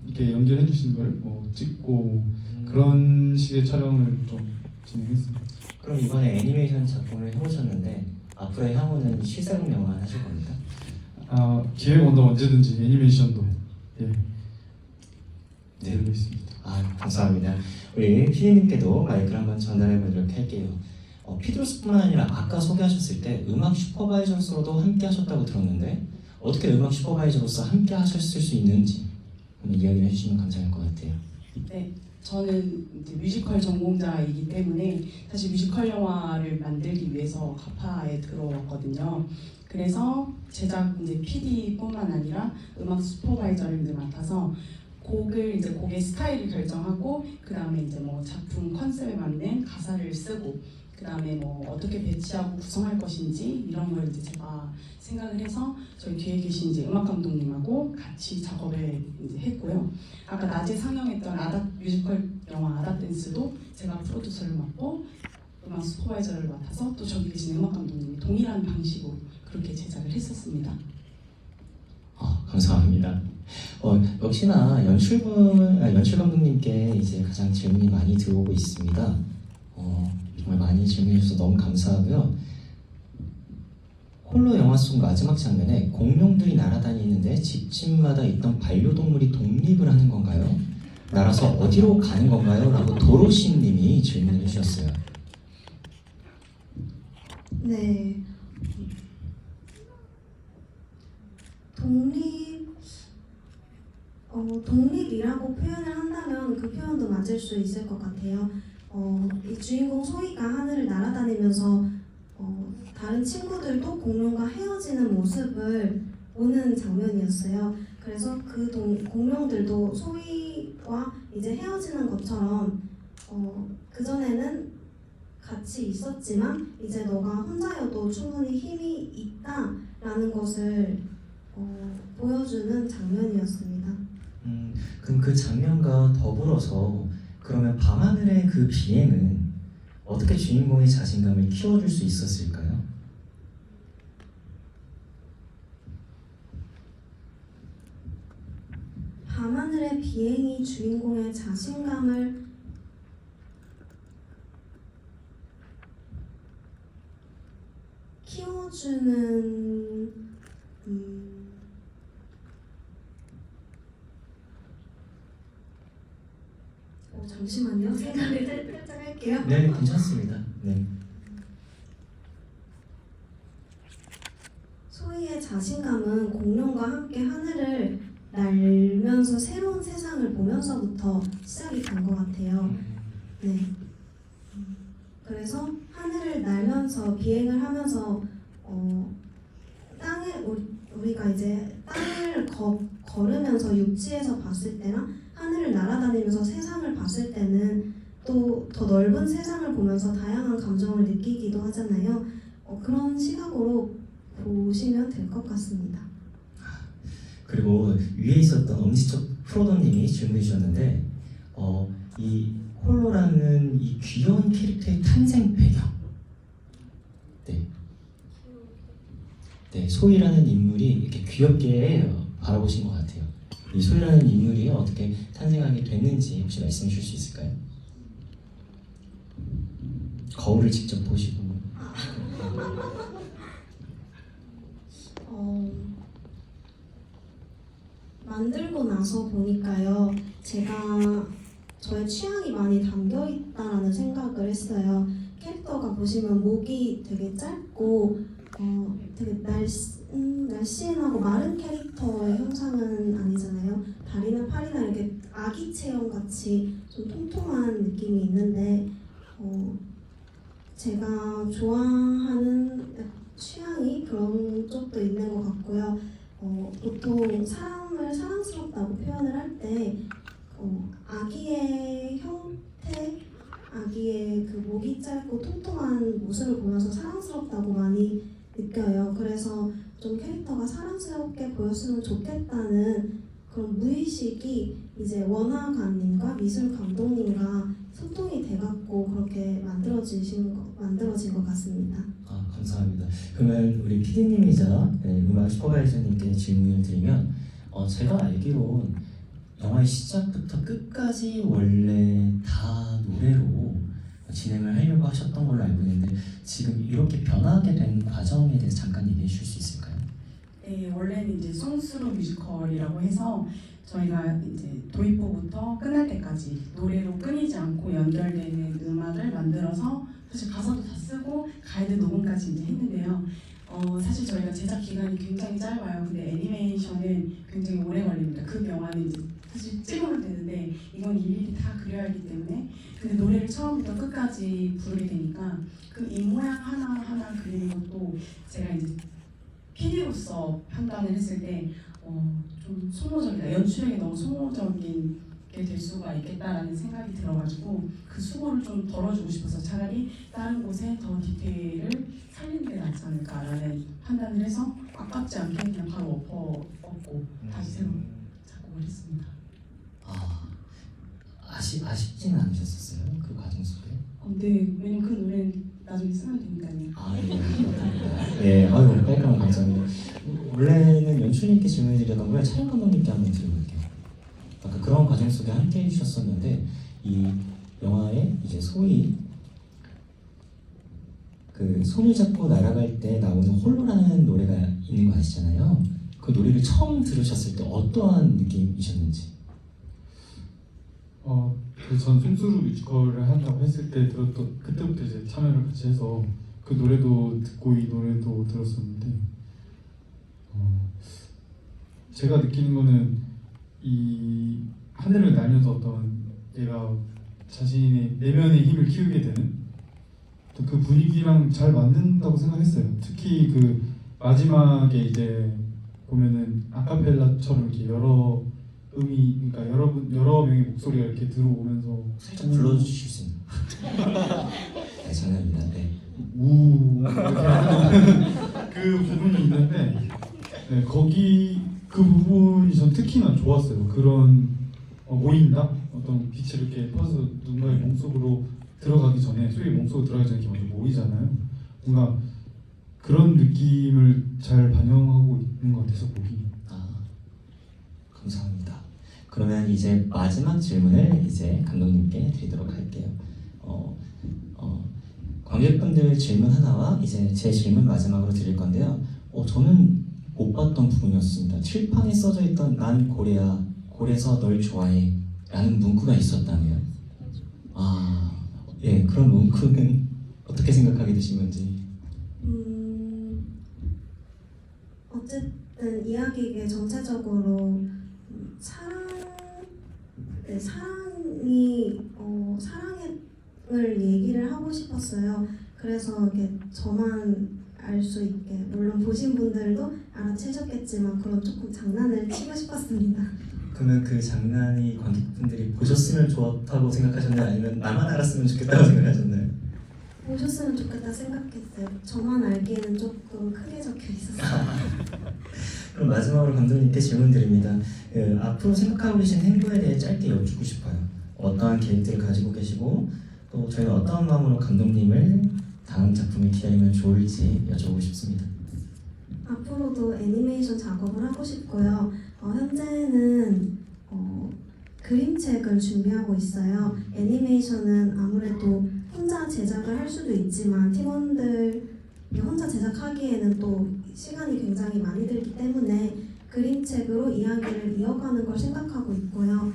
[SPEAKER 3] 이렇게 연결해 주신 걸 찍고 그런 식의 촬영을 좀 진행했습니다.
[SPEAKER 1] 그럼 이번에 애니메이션 작품을 해보셨는데 앞으로의 향후는 실사극 영화 하실 겁니까?
[SPEAKER 3] 기회가 온다면 언제든지 애니메이션도 들고 있습니다.
[SPEAKER 1] 감사합니다. 우리 피디님께도 마이크를 한번 전달해 보도록 할게요. 피드로스뿐만 아니라 아까 소개하셨을 때 음악 슈퍼바이저로서도 함께 하셨다고 들었는데 어떻게 음악 슈퍼바이저로서 함께 하셨을 수 있는지 한번 이야기를 해주시면 감사할 것 같아요.
[SPEAKER 9] 네, 저는 이제 뮤지컬 전공자이기 때문에 사실 뮤지컬 영화를 만들기 위해서 가파에 들어왔거든요. 그래서 제작 이제 PD뿐만 아니라 음악 슈퍼바이저를 이제 맡아서 곡의 스타일을 결정하고 그 다음에 이제 뭐 작품 컨셉에 맞는 가사를 쓰고 그 다음에 뭐 어떻게 배치하고 구성할 것인지 이런 걸 이제 제가 생각을 해서 저희 뒤에 계신 이제 음악 감독님하고 같이 작업을 이제 했고요. 아까 낮에 상영했던 뮤지컬 영화 아다댄스도 제가 프로듀서를 맡고 음악 슈퍼바이저를 맡아서 또 저기 계신 음악 감독님이 동일한 방식으로 그렇게 제작을 했었습니다.
[SPEAKER 1] 감사합니다. 역시나 연출 감독님께 이제 가장 질문이 많이 들어오고 있습니다. 정말 많이 질문해 주셔서 너무 감사하고요. 홀로 영화 속 마지막 장면에 공룡들이 날아다니는데 집집마다 있던 반려동물이 독립을 하는 건가요? 날아서 어디로 가는 건가요? 라고 도로시님이 질문을 해주셨어요.
[SPEAKER 8] 네. 독립이라고 표현을 한다면 그 표현도 맞을 수 있을 것 같아요. 이 주인공 소희가 하늘을 날아다니면서 다른 친구들도 공룡과 헤어지는 모습을 보는 장면이었어요. 그래서 그 공룡들도 소희와 이제 헤어지는 것처럼 그전에는 같이 있었지만 이제 너가 혼자여도 충분히 힘이 있다라는 것을 보여주는 장면이었습니다.
[SPEAKER 1] 그럼 그 장면과 더불어서 그러면 밤하늘의 그 비행은 어떻게 주인공의 자신감을 키워줄 수 있었을까요?
[SPEAKER 8] 밤하늘의 비행이 주인공의 자신감을 키워주는 잠시만요. 생각을 살짝 할게요.
[SPEAKER 1] 네, 괜찮습니다. 네.
[SPEAKER 8] 소희의 자신감은 공룡과 함께 하늘을 날면서 새로운 세상을 보면서부터 시작이 된 것 같아요. 네. 그래서 하늘을 날면서 비행을 하면서 땅에 우리가 이제 땅을 걸으면서 육지에서 봤을 때나 하늘을 날아다니면서 세상을 봤을 때는 또 더 넓은 세상을 보면서 다양한 감정을 느끼기도 하잖아요. 그런 시각으로 보시면 될 것 같습니다.
[SPEAKER 1] 그리고 위에 있었던 엄지척 프로더님이 질문해 주셨는데 이 홀로라는 이 귀여운 캐릭터의 탄생 배경 네, 소희라는 인물이 이렇게 귀엽게 바라보신 것 같아요. 이 소희라는 인물이 어떻게 탄생하게 됐는지 혹시 말씀해 주실 수 있을까요? 거울을 직접 보시고
[SPEAKER 8] 만들고 나서 보니까요, 제가 저의 취향이 많이 담겨 있다라는 생각을 했어요. 캐릭터가 보시면 목이 되게 짧고 되게 날씬하고 마른 캐릭터의 형상은 아니잖아요. 다리나 팔이나 이렇게 아기 체형 같이 좀 통통한 느낌이 있는데 제가 좋아하는 취향이 그런 쪽도 있는 것 같고요. 보통 사람을 사랑스럽다고 표현을 할 때 아기의 형태, 아기의 그 목이 짧고 통통한 모습을 보면서 사랑스럽다고 많이 느껴요. 그래서 좀 캐릭터가 사랑스럽게 보였으면 좋겠다는 그런 무의식이 이제 원화가님과 미술 감독님과 소통이 돼갖고 그렇게 만들어진 것 같습니다.
[SPEAKER 1] 감사합니다. 그러면 우리 PD님이자 음악 슈퍼바이저님께 질문을 드리면 제가 알기로 영화의 시작부터 끝까지 원래 다 노래로 진행을 하려고 하셨던 걸로 알고 있는데 지금 이렇게 변하게 된 과정에 대해서 잠깐 얘기해 주실 수 있을까요?
[SPEAKER 9] 네, 원래는 이제 송스루 뮤지컬이라고 해서 저희가 이제 도입부부터 끝날 때까지 노래로 끊이지 않고 연결되는 음악을 만들어서 사실 가사도 다 쓰고 가이드 녹음까지 이제 했는데요. 사실 저희가 제작 기간이 굉장히 짧아요. 근데 애니메이션은 굉장히 오래 걸립니다. 그 영화는 이제 사실 찍으면 되는데 이건 일일이 다 그려야 하기 때문에 근데 노래를 처음부터 끝까지 부르게 되니까 그 입 모양 하나하나 그리는 것도 제가 이제 PD로서 판단을 했을 때 좀 소모적이다. 연출에게 너무 소모적인 게 될 수가 있겠다라는 생각이 들어가지고 그 수고를 좀 덜어주고 싶어서 차라리 다른 곳에 더 디테일을 살리는 게 낫지 않을까라는 판단을 해서 아깝지 않게 그냥 바로 엎고 다시 새로 작곡을 했습니다.
[SPEAKER 1] 아쉽지는 않으셨었어요? 그 과정 속에?
[SPEAKER 9] 네, 왜냐면 그 노래는 나중에 쓰면 되니까요.
[SPEAKER 1] 네, 오늘 깔끔한 감사합니다. 원래는 연출님께 질문을 드리던 거에 촬영 감독님께 한번 드려볼게요. 아까 그런 과정 속에 함께 해주셨었는데 이 영화의 이제 소위 그 손을 잡고 날아갈 때 나오는 홀로라는 노래가 있는 거 아시잖아요. 그 노래를 처음 들으셨을 때 어떠한 느낌이셨는지.
[SPEAKER 3] 전 쏨스루 뮤지컬을 한다고 했을 때 들었던 그때부터 이제 참여를 같이 해서 그 노래도 듣고 이 노래도 들었었는데 제가 느끼는 거는 이 하늘을 날면서 어떤 얘가 자신의 내면의 힘을 키우게 되는 또 그 분위기랑 잘 맞는다고 생각했어요. 특히 그 마지막에 이제 보면은 아카펠라처럼 이렇게 여러 음이 그러니까 여러 명의 목소리가 이렇게 들어오면서
[SPEAKER 1] 살짝 불러주실 수 있나요? 네, 장난입니다. 네.
[SPEAKER 3] 우 이렇게 하는 그 부분이 있는데 네, 거기 그 부분이 전 특히나 좋았어요. 그런 모인다 어떤 빛이 이렇게 퍼서 누군가의 몸속으로 들어가기 전에 소위 몸속으로 들어가기 전에 이렇게 먼저 모이잖아요. 뭔가 그런 느낌을 잘 반영하고 있는 것 같아서 곡이.
[SPEAKER 1] 감사합니다. 그러면 이제 마지막 질문을 이제 감독님께 드리도록 할게요. 관객분들 질문 하나와 이제 제 질문 마지막으로 드릴 건데요. 저는 못 봤던 부분이었습니다. 칠판에 써져 있던 난 고래야, 고래서 널 좋아해 라는 문구가 있었다네요. 예, 그런 문구는 어떻게 생각하게 되신 건지.
[SPEAKER 8] 어쨌든 이야기의 전체적으로 사랑을 얘기를 하고 싶었어요. 그래서 이렇게 저만 알 수 있게, 물론 보신 분들도 알아채셨겠지만 그런 조금 장난을 치고 싶었습니다.
[SPEAKER 1] 그러면 그 장난이 관객분들이 보셨으면 좋다고 생각하셨나요? 아니면 나만 알았으면 좋겠다고 생각하셨나요?
[SPEAKER 8] 보셨으면 좋겠다 생각했어요. 저만 알기에는 조금 크게 적혀 있었어요.
[SPEAKER 1] 그럼 마지막으로 감독님께 질문 드립니다. 앞으로 생각하고 계신 행보에 대해 짧게 여쭙고 싶어요. 어떠한 계획들을 가지고 계시고 또 저희는 어떠한 마음으로 감독님을 다음 작품을 기다리면 좋을지 여쭤보고 싶습니다.
[SPEAKER 8] 앞으로도 애니메이션 작업을 하고 싶고요. 현재는 그림책을 준비하고 있어요. 애니메이션은 아무래도 혼자 제작을 할 수도 있지만 팀원들이 혼자 제작하기에는 또 시간이 굉장히 많이 들기 때문에 그림책으로 이야기를 이어가는 걸 생각하고 있고요.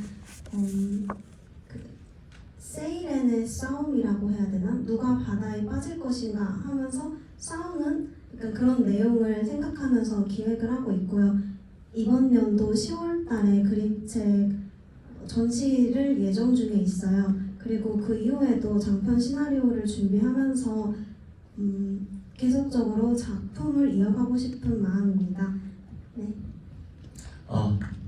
[SPEAKER 8] 세이렌의 싸움이라고 해야 되나? 누가 바다에 빠질 것인가 하면서 싸우는 그런 내용을 생각하면서 기획을 하고 있고요. 이번 연도 10월 달에 그림책 전시를 예정 중에 있어요. 그리고 그 이후에도 장편 시나리오를 준비하면서 계속적으로 작품을 이어가고 싶은 마음입니다. 네.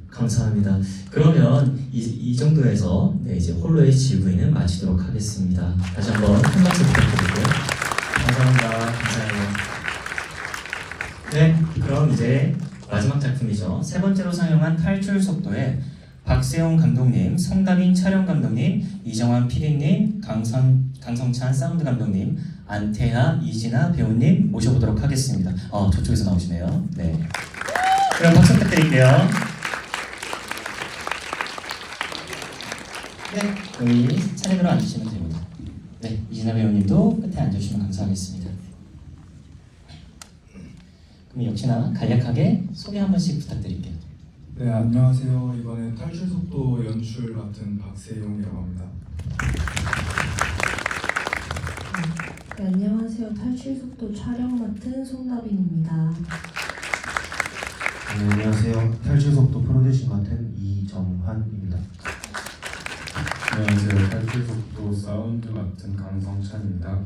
[SPEAKER 1] 감사합니다. 그러면 이 정도에서 이제 홀로의 GV는 마치도록 하겠습니다. 다시 한번 큰 박수 부탁드릴게요. 감사합니다. 감사해요. 네, 그럼 이제 마지막 작품이죠. 세 번째로 상영한 탈출 속도에 박세용 감독님, 성다빈 촬영 감독님, 이정환 PD님, 강성찬 사운드 감독님, 안태하, 이진아 배우님 모셔보도록 하겠습니다. 저쪽에서 나오시네요. 네. 그럼 박수 부탁드릴게요. 네, 여기 차례대로 앉으시면 됩니다. 네, 이진아 배우님도 끝에 앉으시면 감사하겠습니다. 그럼 역시나 간략하게 소개 한 번씩 부탁드릴게요.
[SPEAKER 10] 네, 안녕하세요. 이번에 탈출 속도 연출 맡은 박세용이라고 합니다.
[SPEAKER 11] 네, 안녕하세요. 탈출 속도 촬영 맡은 송다빈입니다.
[SPEAKER 6] 네, 안녕하세요. 탈출 속도 프로듀싱 맡은 이정환입니다.
[SPEAKER 3] 안녕하세요. 탈출 속도 사운드 맡은 강성찬입니다.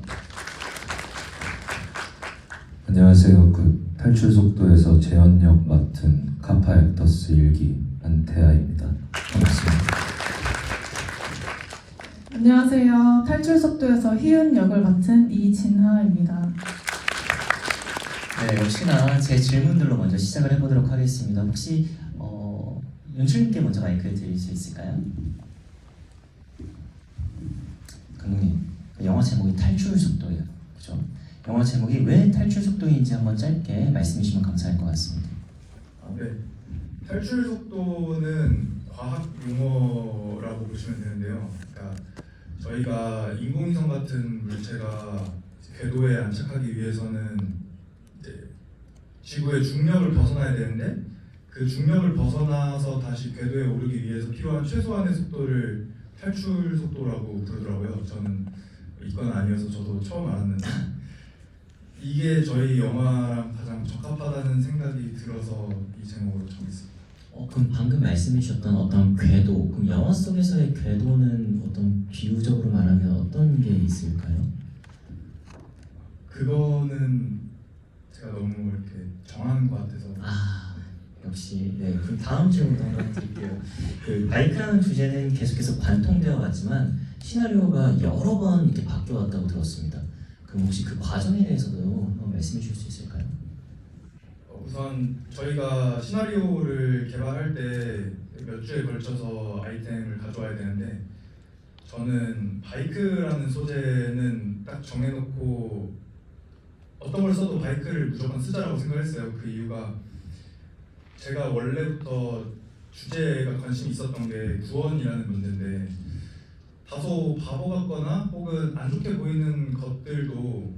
[SPEAKER 12] 안녕하세요. 탈출 속도에서 재현역 맡은 카파 액터스 1기 안태하입니다. 반갑습니다.
[SPEAKER 13] 안녕하세요. 탈출 속도에서 희은 역을 맡은 이진하입니다.
[SPEAKER 1] 네, 역시나 제 질문들로 먼저 시작을 해보도록 하겠습니다. 혹시 연출님께 먼저 마이크를 드릴 수 있을까요? 감독님, 영화 제목이 탈출 속도예요, 그죠? 영화 제목이 왜 탈출 속도인지 한번 짧게 말씀해 주시면 감사할 것 같습니다.
[SPEAKER 10] 네, 탈출 속도는 과학 용어라고 보시면 되는데요. 그러니까 저희가 인공위성 같은 물체가 궤도에 안착하기 위해서는 이제 지구의 중력을 벗어나야 되는데 그 중력을 벗어나서 다시 궤도에 오르기 위해서 필요한 최소한의 속도를 탈출 속도라고 부르더라고요. 저는 이건 아니어서 저도 처음 알았는데 이게 저희 영화랑 가장 적합하다는 생각이 들어서 이 제목으로 정했습니다.
[SPEAKER 1] 그럼 방금 말씀해 주셨던 어떤 궤도, 그럼 영화 속에서의 궤도는 어떤 비유적으로 말하면 어떤 게 있을까요?
[SPEAKER 10] 그거는 제가 너무 이렇게 정하는 것 같아서.
[SPEAKER 1] 역시. 네, 그럼 다음 질문도 한번 드릴게요. 그 바이크라는 주제는 계속해서 관통되어 왔지만 시나리오가 여러 번 이렇게 바뀌어 왔다고 들었습니다. 그럼 혹시 그 과정에 대해서도 한번 말씀해 주실 수 있을까요?
[SPEAKER 10] 우선 저희가 시나리오를 개발할 때 몇 주에 걸쳐서 아이템을 가져와야 되는데 저는 바이크라는 소재는 딱 정해놓고 어떤 걸 써도 바이크를 무조건 쓰자라고 생각했어요. 그 이유가 제가 원래부터 주제가 관심이 있었던 게 구원이라는 문제인데 다소 바보 같거나 혹은 안 좋게 보이는 것들도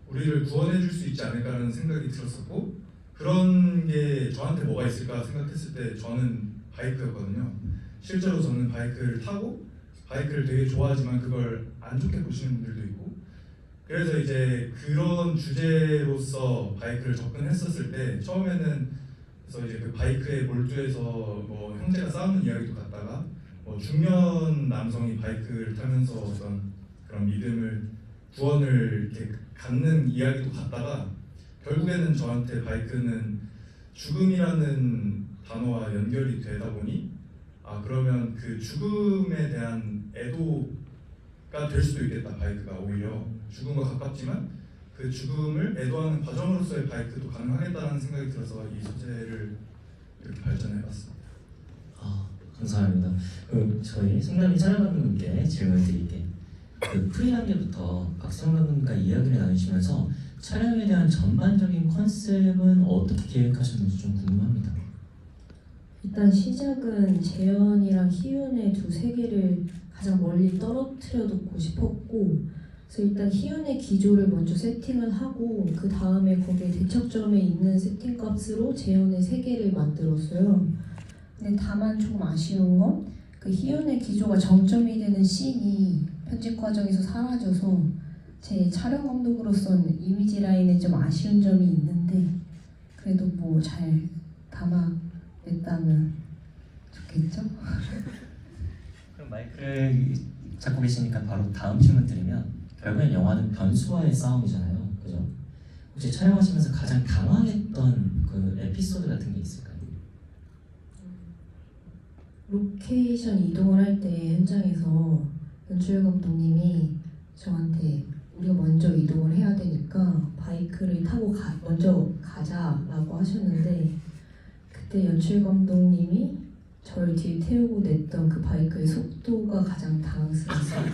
[SPEAKER 10] 우리를 구원해 줄 수 있지 않을까라는 생각이 들었었고 그런 게 저한테 뭐가 있을까 생각했을 때 저는 바이크였거든요. 실제로 저는 바이크를 타고 바이크를 되게 좋아하지만 그걸 안 좋게 보시는 분들도 있고 그래서 이제 그런 주제로서 바이크를 접근했었을 때 처음에는 그래서 이제 그 바이크에 몰두해서 뭐 형제가 싸우는 이야기도 갔다가 뭐 중년 남성이 바이크를 타면서 어떤 그런 믿음을 구원을 이렇게 갖는 이야기도 갔다가 결국에는 저한테 바이크는 죽음이라는 단어와 연결이 되다 보니 그러면 그 죽음에 대한 애도가 될 수도 있겠다. 바이크가 오히려 죽음과 가깝지만 그 죽음을 애도하는 과정으로서의 바이크도 가능하겠다는 생각이 들어서 이 소재를 이렇게 발전해봤습니다.
[SPEAKER 1] 감사합니다. 그럼 저희 송남희 촬영감독님께 질문을 드릴게요. 그 프리한계부터 박세영 감독님과 이야기를 나누시면서 촬영에 대한 전반적인 컨셉은 어떻게 계획하셨는지 좀 궁금합니다.
[SPEAKER 11] 일단 시작은 재현이랑 희윤의 두 세계를 가장 멀리 떨어뜨려 놓고 싶었고 그래서 일단 희윤의 기조를 먼저 세팅을 하고 그 다음에 거기에 대척점에 있는 세팅값으로 재현의 세계를 만들었어요. 근데 다만 조금 아쉬운 건 그 희윤의 기조가 정점이 되는 씬이 편집 과정에서 사라져서 제 촬영 감독으로서는 이미지 라인에 좀 아쉬운 점이 있는데 그래도 뭐 잘 담아냈다면 좋겠죠?
[SPEAKER 1] 그럼 마이크를 잡고 계시니까 바로 다음 질문 드리면 결국엔 영화는 변수와의 싸움이잖아요. 그죠? 혹시 촬영하시면서 가장 당황했던 그 에피소드 같은 게 있을까요?
[SPEAKER 11] 로케이션 이동을 할 때 현장에서 연출 감독님이 저한테 우리가 먼저 이동을 해야 되니까 바이크를 타고 먼저 가자라고 하셨는데 그때 연출 감독님이 저를 뒤에 태우고 냈던 그 바이크의 속도가 가장 당황스러웠어요.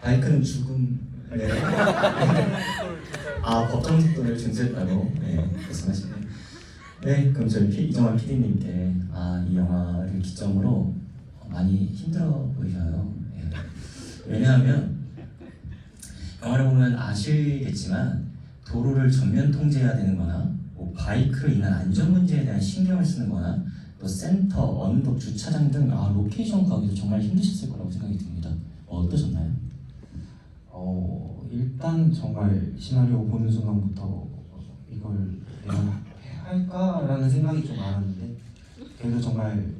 [SPEAKER 1] 바이크는 죽음. 네. 법정 속도를 준수했다고 말씀하시네요. 네, 그럼 저희 이정환 PD님께 이 영화를 기점으로 많이 힘들어 보이셔요. 왜냐하면 영화를 보면 아시겠지만 도로를 전면 통제해야 되는 거나 뭐 바이크로 인한 안전 문제에 대한 신경을 쓰는 거나 또 센터, 언덕, 주차장 등 로케이션 가기도 정말 힘드셨을 거라고 생각이 듭니다. 어떠셨나요?
[SPEAKER 14] 일단 정말 시나리오 보는 순간부터 이걸 내가 할까라는 생각이 좀 많았는데 그래도 정말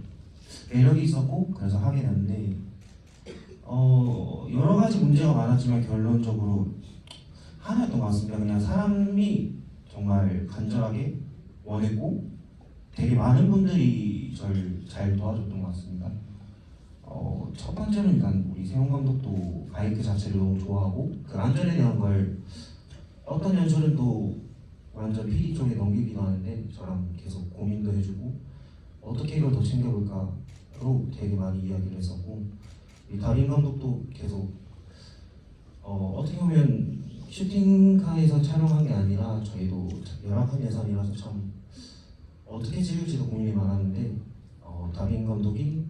[SPEAKER 14] 매력이 있었고 그래서 하게 됐는데 여러 가지 문제가 많았지만 결론적으로 하나였던 것 같습니다. 그냥 사람이 정말 간절하게 원했고 되게 많은 분들이 저를 잘 도와줬던 것 같습니다. 첫 번째는 일단 우리 세훈 감독도 바이크 자체를 너무 좋아하고 그 안전에 대한 걸 어떤 연출은 또 완전 PD 쪽에 넘기기도 하는데 저랑 계속 고민도 해주고 어떻게 이걸 더 챙겨볼까로 되게 많이 이야기를 했었고 이 다빈 감독도 계속 어떻게 보면 슈팅카에서 촬영한 게 아니라 저희도 열악한 예산이라서 참 어떻게 찍을지도 고민이 많았는데 다빈 감독이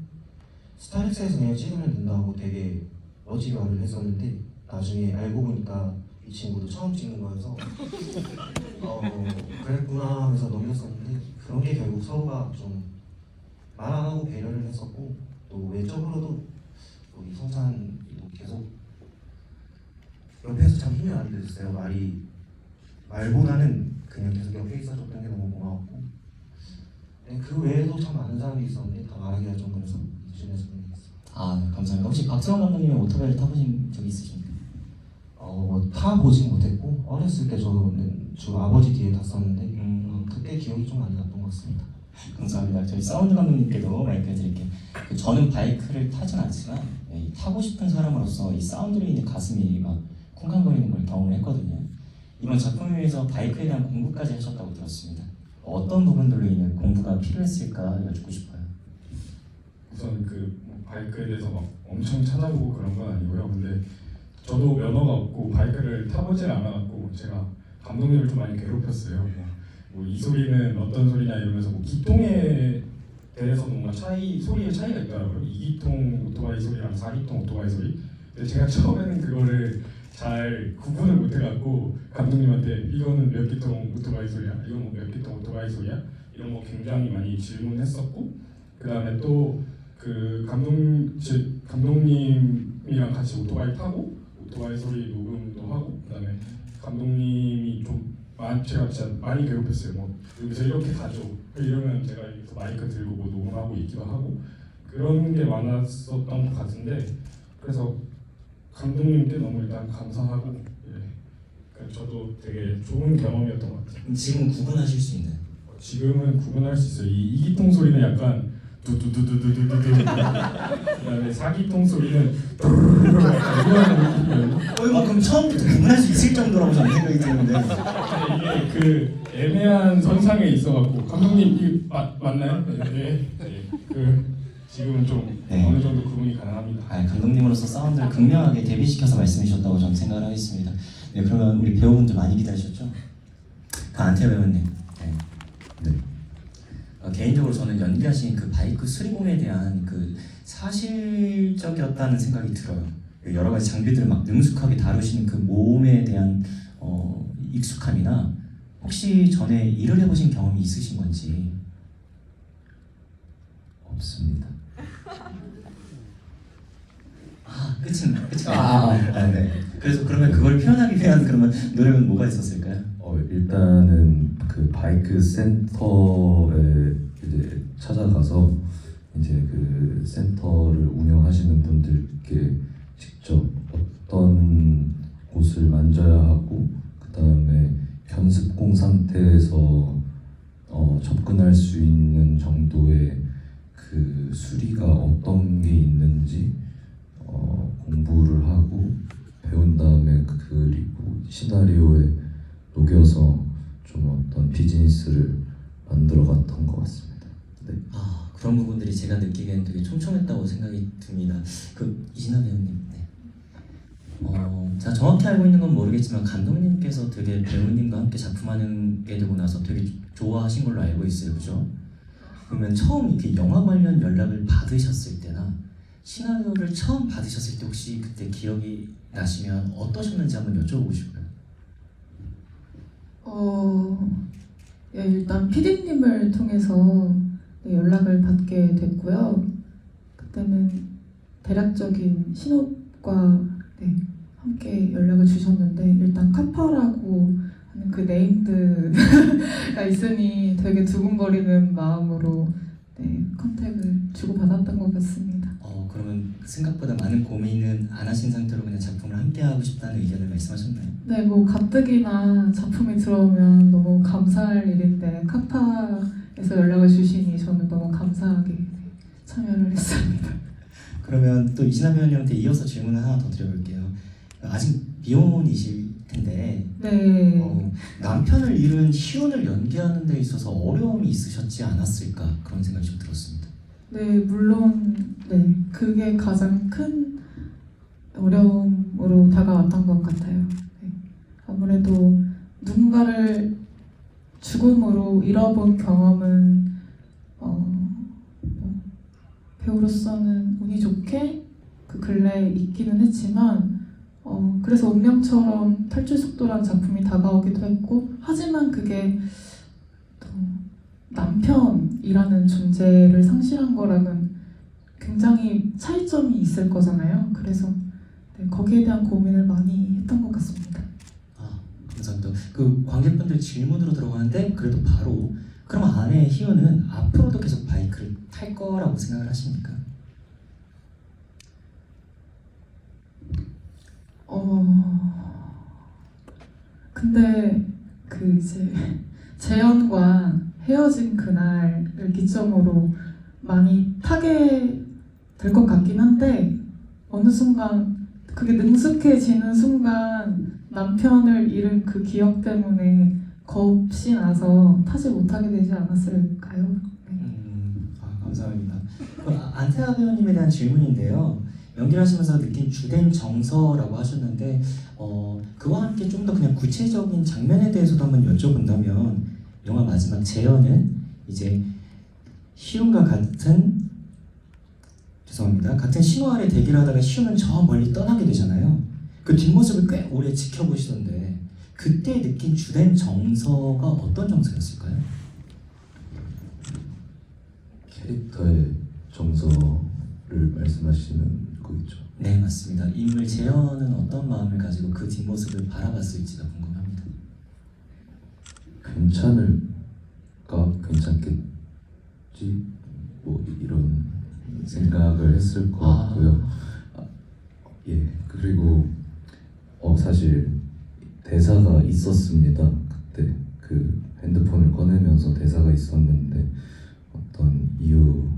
[SPEAKER 14] 스타렉스에서 그냥 찍으면 된다고 되게 어지간을 했었는데 나중에 알고 보니까 이 친구도 처음 찍는 거여서 그랬구나 하면서 넘겼었는데 그런 게 결국 서로가 좀 말 안 하고 배려를 했었고 또 외적으로도 우리 성찬이 계속 옆에서 참 힘이 안 됐어요. 말보다는 그냥 계속 옆에 있어줬던 게 너무 고마웠고 그 외에도 참 많은 사람이 있었는데 다 말하기가 좀 그래서 이쯤에서 얘기했어요.
[SPEAKER 1] 아, 네, 감사합니다. 혹시 박수영 감독님의 오토바이를 타보신 적이 있으십니까?
[SPEAKER 14] 타보진 못했고 어렸을 때 저는 주로 아버지 뒤에 탔었는데 그때 기억이 좀 안 났던 것 같습니다.
[SPEAKER 1] 감사합니다. 저희 사운드 감독님께도 마이크 드릴게요. 저는 바이크를 타진 않지만 타고 싶은 사람으로서 이 사운드로 인해 가슴이 막 쿵쾅거리는 걸 경험을 했거든요. 이번 작품을 위해서 바이크에 대한 공부까지 하셨다고 들었습니다. 어떤 부분들로 인해 공부가 필요했을까 여쭙고 싶어요.
[SPEAKER 3] 우선 바이크에 대해서 막 엄청 찾아보고 그런 건 아니고요. 근데 저도 면허가 없고 바이크를 타보질 않아갖고 제가 감독님을 좀 많이 괴롭혔어요. 이 소리는 어떤 소리냐 이러면서 기통에 대해서도 뭔가 소리의 차이가 있더라고요. 2기통 오토바이 소리랑 4기통 오토바이 소리. 근데 제가 처음에는 그거를 잘 구분을 못해갖고 감독님한테 이거는 몇 기통 오토바이 소리야? 이건 몇 기통 오토바이 소리야? 이런 거 굉장히 많이 질문했었고 그 다음에 또 감독님이랑 같이 오토바이 타고 오토바이 소리 녹음도 하고 그 다음에 감독님이 좀 제가 진짜 많이 괴롭혔어요. 여기서 이렇게 가죠. 이러면 제가 여기서 마이크 들고 녹음하고 있기도 하고 그런 게 많았었던 것 같은데 그래서 감독님께 너무 일단 감사하고 그러니까 저도 되게 좋은 경험이었던 것 같아요.
[SPEAKER 1] 지금 구분하실 수 있나요?
[SPEAKER 3] 지금은 구분할 수 있어요. 이 2기통 소리는 약간 두두두두두두두 그다음에 4기통 소리는
[SPEAKER 1] 그럼 처음부터 구분할 수 있을 정도라고 저는 생각이 드는데
[SPEAKER 3] 이게 애매한 선상에 있어갖고 감독님 이거 맞나요? 네. 지금은 좀 어느 정도 구분이 가능합니다.
[SPEAKER 1] 감독님으로서 사운드를 극명하게 대비시켜서 말씀해주셨다고 저는 생각을 하겠습니다. 네, 그러면 우리 배우분들 많이 기다리셨죠? 안태 배우님. 네. 개인적으로 저는 연기하신 바이크 수리공에 대한 사실적이었다는 생각이 들어요. 여러 가지 장비들을 막 능숙하게 다루시는 모험에 대한 익숙함이나 혹시 전에 일을 해보신 경험이 있으신 건지.
[SPEAKER 12] 없습니다.
[SPEAKER 1] 끝인가요? 네. 그래서 그러면 그걸 표현하기 위한 노력은 뭐가 있었을까요?
[SPEAKER 12] 일단은 바이크 센터에 이제 찾아가서 이제 센터를 운영하시는 분들께 직접 어떤 곳을 만져야 하고 그 다음에 견습공 상태에서 접근할 수 있는 정도의 수리가 어떤 게 있는지 공부를 하고 배운 다음에 그리고 시나리오에 녹여서 좀 어떤 비즈니스를 만들어갔던 것 같습니다. 네.
[SPEAKER 1] 그런 부분들이 제가 느끼기에는 되게 촘촘했다고 생각이 듭니다. 이진아 배우님. 제가 정확히 알고 있는 건 모르겠지만 감독님께서 되게 배우님과 함께 작품하게 되고 나서 되게 좋아하신 걸로 알고 있어요, 그죠? 그러면 처음 이렇게 영화 관련 연락을 받으셨을 때나 시나리오를 처음 받으셨을 때 혹시 그때 기억이 나시면 어떠셨는지 한번 여쭤보고 싶어요.
[SPEAKER 13] 일단 PD님을 통해서 연락을 받게 됐고요. 그때는 대략적인 신호과 함께 연락을 주셨는데 일단 카파라고 하는 네임드가 있으니 되게 두근거리는 마음으로 컨택을 주고받았던 것 같습니다.
[SPEAKER 1] 그러면 생각보다 많은 고민은 안 하신 상태로 그냥 작품을 함께 하고 싶다는 의견을 말씀하셨나요?
[SPEAKER 13] 네, 가뜩이나 작품이 들어오면 너무 감사할 일인데 카파에서 연락을 주시니 저는 너무 감사하게 참여를 했습니다.
[SPEAKER 1] 그러면 또 이진아 배우님한테 이어서 질문을 하나 더 드려볼게요. 아직 미혼이실 텐데 남편을 잃은 희운을 연기하는 데 있어서 어려움이 있으셨지 않았을까 그런 생각이 좀 들었습니다.
[SPEAKER 13] 네, 물론 그게 가장 큰 어려움으로 다가왔던 것 같아요. 아무래도 누군가를 죽음으로 잃어본 경험은 배우로서는 운이 좋게 그 근래에 있기는 했지만 그래서 운명처럼 탈출 속도라는 작품이 다가오기도 했고, 하지만 그게 또 남편이라는 존재를 상실한 거랑은 굉장히 차이점이 있을 거잖아요. 그래서 네, 거기에 대한 고민을 많이 했던 것 같습니다.
[SPEAKER 1] 감사합니다. 그 관객분들 질문으로 들어가는데 그래도 바로 그럼 아내 희우는 앞으로도 계속 바이크를 탈 거라고 생각을 하십니까?
[SPEAKER 13] 근데 그 이제 재현과 헤어진 그날을 기점으로 많이 타게 될 것 같긴 한데 어느 순간 그게 능숙해지는 순간 남편을 잃은 그 기억 때문에 겁이 나서 타지 못하게 되지 않았을까요?
[SPEAKER 1] 감사합니다. 안태하 배우님에 대한 질문인데요. 연기를 하시면서 느낀 주된 정서라고 하셨는데 그와 함께 좀 더 그냥 구체적인 장면에 대해서도 한번 여쭤본다면 영화 마지막 재현은 이제 희운과 같은 신호 아래 대기를 하다가 희운은 저 멀리 떠나게 되잖아요. 그 뒷모습을 꽤 오래 지켜보시던데 그때 느낀 주된 정서가 어떤 정서였을까요?
[SPEAKER 12] 캐릭터의 정서를 말씀하시는 거겠죠.
[SPEAKER 1] 네, 맞습니다. 인물 재현은 어떤 마음을 가지고 그 뒷모습을 바라봤을지가 궁금합니다.
[SPEAKER 12] 괜찮을까? 괜찮겠지? 뭐 이런 생각을 했을 것 같고요. 예, 그리고 사실 대사가 있었습니다. 그때 그 핸드폰을 꺼내면서 대사가 있었는데 어떤 이후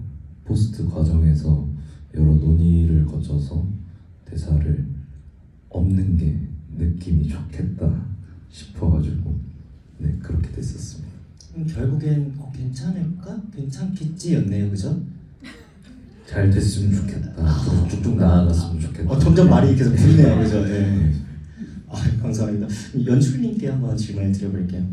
[SPEAKER 12] 포스트 과정에서 여러 논의를 거쳐서 대사를 없는 게 느낌이 좋겠다 싶어가지고 네 그렇게 됐었습니다.
[SPEAKER 1] 결국엔 괜찮을까? 괜찮겠지였네요, 그죠?
[SPEAKER 12] 잘 됐으면 좋겠다. 앞으로 쭉쭉 나아갔으면 좋겠다.
[SPEAKER 1] 점점 말이 계속 붙네요, 그죠? 네. 감사합니다. 연출님께 한번 질문을 드려볼게요.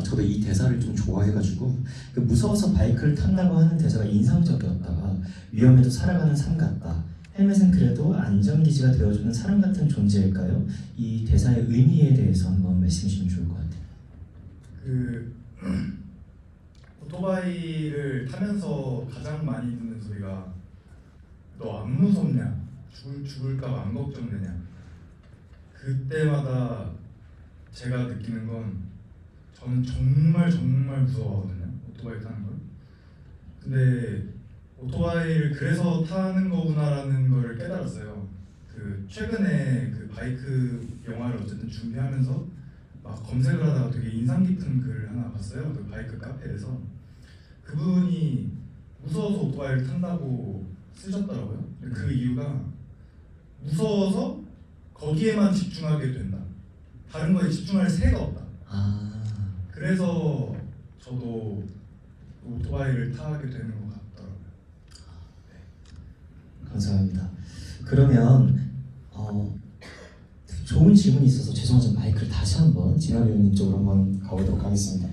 [SPEAKER 1] 저도 이 대사를 좀 좋아해가지고 그 무서워서 바이크를 탄다고 하는 대사가 인상적이었다가 위험해도 살아가는 삶 같다. 헬멧은 그래도 안전기지가 되어주는 사람 같은 존재일까요? 이 대사의 의미에 대해서 한번 말씀해 주시면 좋을 것 같아요.
[SPEAKER 10] 그 오토바이를 타면서 가장 많이 듣는 소리가 너 안 무섭냐? 죽을까봐 안 걱정되냐? 그때마다 제가 느끼는 건 저는 정말 무서워하거든요. 오토바이 타는 걸. 근데 오토바이를 그래서 타는 거구나라는 걸 깨달았어요. 그 최근에 그 바이크 영화를 어쨌든 준비하면서 막 검색을 하다가 되게 인상 깊은 글 하나 봤어요. 그 바이크 카페에서 그분이 무서워서 오토바이를 탄다고 쓰셨더라고요. 그 이유가 무서워서 거기에만 집중하게 된다. 다른 거에 집중할 새가 없다. 그래서 저도 오토바이를 타게 되는 것 같더라고요.
[SPEAKER 1] 감사합니다. 그러면 좋은 질문이 있어서 죄송하지만 마이크를 다시 한번 진아 배우님 쪽으로 한번 가보도록 하겠습니다.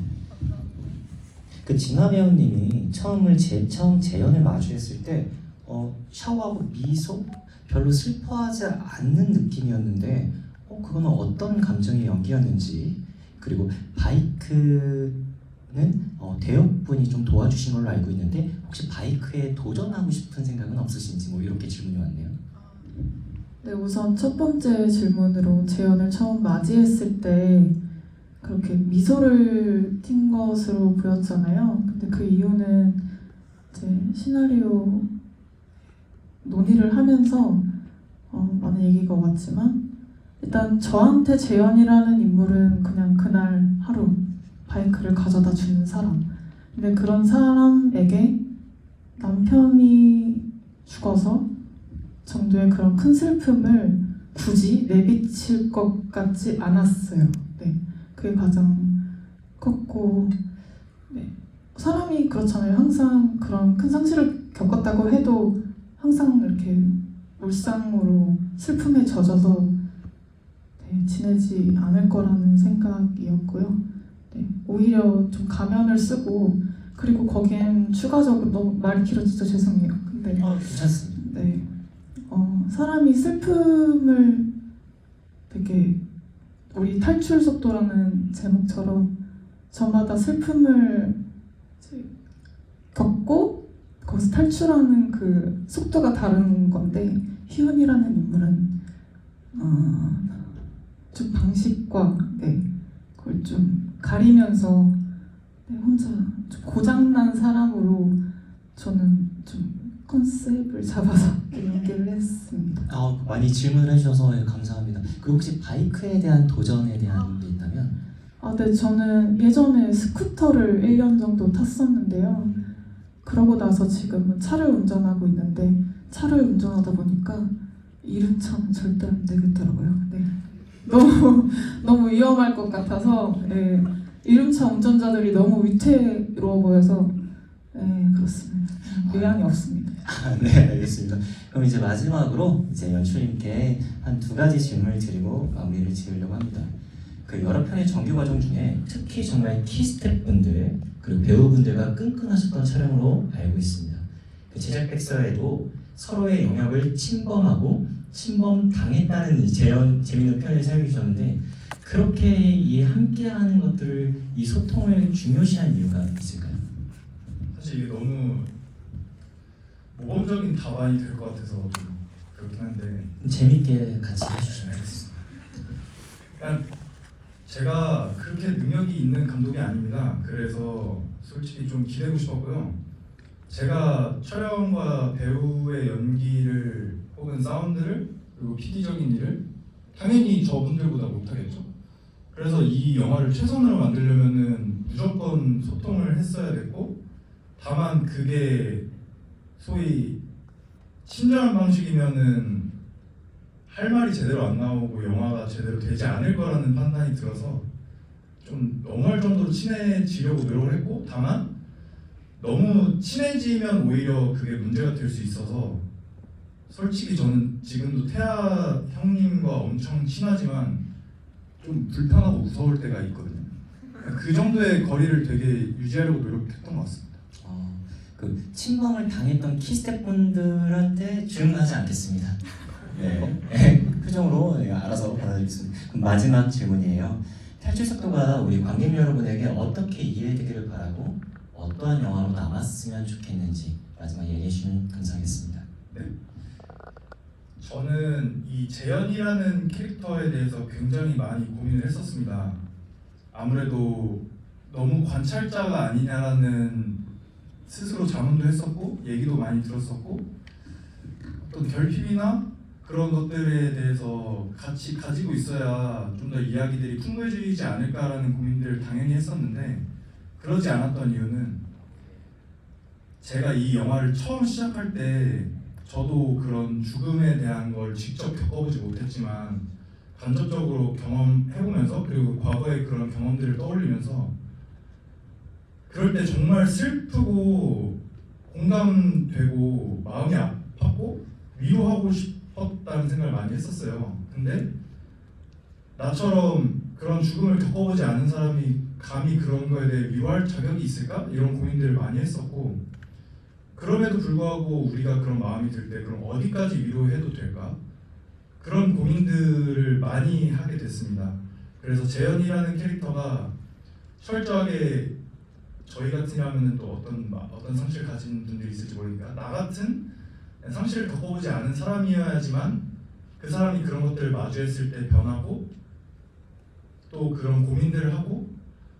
[SPEAKER 1] 그 진아 배우님이 처음 재연을 마주했을 때 샤워하고 미소? 별로 슬퍼하지 않는 느낌이었는데 그거는 어떤 감정의 연기였는지, 그리고 바이크는 대역분이 좀 도와주신 걸로 알고 있는데 혹시 바이크에 도전하고 싶은 생각은 없으신지 뭐 이렇게 질문이 왔네요.
[SPEAKER 13] 네, 우선 첫 번째 질문으로 재연을 처음 맞이했을 때 그렇게 미소를 띈 것으로 보였잖아요. 근데 그 이유는 이제 시나리오 논의를 하면서 많은 얘기가 왔지만 일단 저한테 재연이라는 인물은 그냥 그날 하루 바이크를 가져다 주는 사람. 근데 그런 사람에게 남편이 죽어서 정도의 그런 큰 슬픔을 굳이 내비칠 것 같지 않았어요. 네, 그게 가장 컸고, 네, 사람이 그렇잖아요. 항상 그런 큰 상실을 겪었다고 해도 항상 이렇게 울상으로 슬픔에 젖어서 네, 지내지 않을 거라는 생각이었고요. 네, 오히려 좀 가면을 쓰고, 그리고 거기엔 추가적으로 너무 말이 길어져서 죄송해요. 근데
[SPEAKER 1] 괜찮습니다.
[SPEAKER 13] 네, 사람이 슬픔을 되게 우리 탈출 속도라는 제목처럼 저마다 슬픔을 이제 겪고 거기서 탈출하는 그 속도가 다른 건데 희은이라는 인물은 좀 방식과 그걸 좀 가리면서 혼자 좀 고장난 사람으로 저는 좀 컨셉을 잡아서 연기를 했습니다.
[SPEAKER 1] 많이 질문을 해주셔서 감사합니다. 그리고 혹시 바이크에 대한 도전에 대한 게 있다면?
[SPEAKER 13] 네, 저는 예전에 스쿠터를 1년 정도 탔었는데요. 그러고 나서 지금은 차를 운전하고 있는데 차를 운전하다 보니까 이륜차는 절대 안 되겠더라고요. 너무 위험할 것 같아서 이륜차 운전자들이 너무 위태로워 보여서 그렇습니다. 의향이 없습니다.
[SPEAKER 1] 네, 알겠습니다. 그럼 이제 마지막으로 이제 연출님께 한 2가지 질문을 드리고 마무리를 지으려고 합니다. 그 여러 편의 정규 과정 중에 특히 정말 키스텝 분들 그리고 배우분들과 끈끈하셨던 촬영으로 알고 있습니다. 그 제작 백서에도 서로의 영역을 침범하고 침범당했다는 재미있는 표현을 사용해 주셨는데 그렇게 이 함께하는 것들을 이 소통을 중요시한 이유가 있을까요?
[SPEAKER 10] 사실 이게 너무 모범적인 답안이 될 것 같아서 좀 그렇긴 한데
[SPEAKER 1] 재밌게 같이 해주시면 좋겠습니다.
[SPEAKER 10] 그러니까 제가 그렇게 능력이 있는 감독이 아닙니다. 그래서 솔직히 좀 기대고 싶었고요. 제가 촬영과 배우의 연기를 혹은 사운드를 그리고 PD적인 일을 당연히 저분들보다 못하겠죠. 그래서 이 영화를 최선으로 만들려면은 무조건 소통을 했어야 됐고 다만 그게 소위 친절한 방식이면은 할 말이 제대로 안 나오고 영화가 제대로 되지 않을 거라는 판단이 들어서 좀 너무할 정도로 친해지려고 노력을 했고 다만 너무 친해지면 오히려 그게 문제가 될 수 있어서 솔직히 저는 지금도 태아 형님과 엄청 친하지만 좀 불편하고 무서울 때가 있거든요. 그 정도의 거리를 되게 유지하려고 노력했던 것 같습니다.
[SPEAKER 1] 그 침범을 당했던 키스텝분들한테 질문하지 않겠습니다. 네, 표정으로 알아서 받아주겠습니다. 그럼 마지막 질문이에요. 탈출 속도가 우리 관객 여러분에게 어떻게 이해되기를 바라고 어떠한 영화로 남았으면 좋겠는지 마지막 얘기해 주시면 감사하겠습니다.
[SPEAKER 10] 네. 저는 이 재현이라는 캐릭터에 대해서 굉장히 많이 고민을 했었습니다. 아무래도 너무 관찰자가 아니냐라는 스스로 자문도 했었고 얘기도 많이 들었었고 어떤 결핍이나 그런 것들에 대해서 같이 가지고 있어야 좀 더 이야기들이 풍부해지지 않을까라는 고민들을 당연히 했었는데 그러지 않았던 이유는 제가 이 영화를 처음 시작할 때 저도 그런 죽음에 대한 걸 직접 겪어보지 못했지만 간접적으로 경험해보면서 그리고 과거의 그런 경험들을 떠올리면서 그럴 때 정말 슬프고 공감되고 마음이 아팠고 위로하고 싶었다는 생각을 많이 했었어요. 근데 나처럼 그런 죽음을 겪어보지 않은 사람이 감히 그런 거에 대해 위로할 자격이 있을까? 이런 고민들을 많이 했었고 그럼에도 불구하고 우리가 그런 마음이 들 때 그럼 어디까지 위로해도 될까? 그런 고민들을 많이 하게 됐습니다. 그래서 재현이라는 캐릭터가 철저하게 저희 같으면 또 어떤 상실을 가진 분들이 있을지 모르니까 나 같은 상실을 겪어보지 않은 사람이어야지만 그 사람이 그런 것들을 마주했을 때 변하고 또 그런 고민들을 하고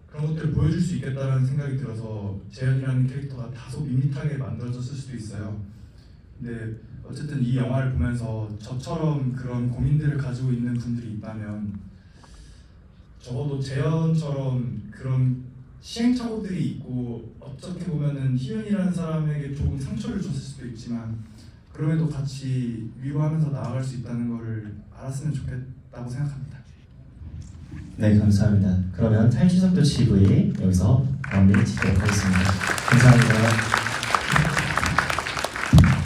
[SPEAKER 10] 그런 것들을 보여줄 수 있겠다라는 생각이 들어서 재현이라는 캐릭터가 다소 밋밋하게 만들어졌을 수도 있어요. 근데 어쨌든 이 영화를 보면서 저처럼 그런 고민들을 가지고 있는 분들이 있다면 적어도 재현처럼 그런 시행착오들이 있고 어떻게 보면은 희은이라는 사람에게 조금 상처를 줬을 수도 있지만 그럼에도 같이 위로하면서 나아갈 수 있다는 것을 알았으면 좋겠다고 생각합니다.
[SPEAKER 1] 네, 감사합니다. 그러면 탈출 속도 GV 여기서 마무리 짓도록 하겠습니다. 감사합니다.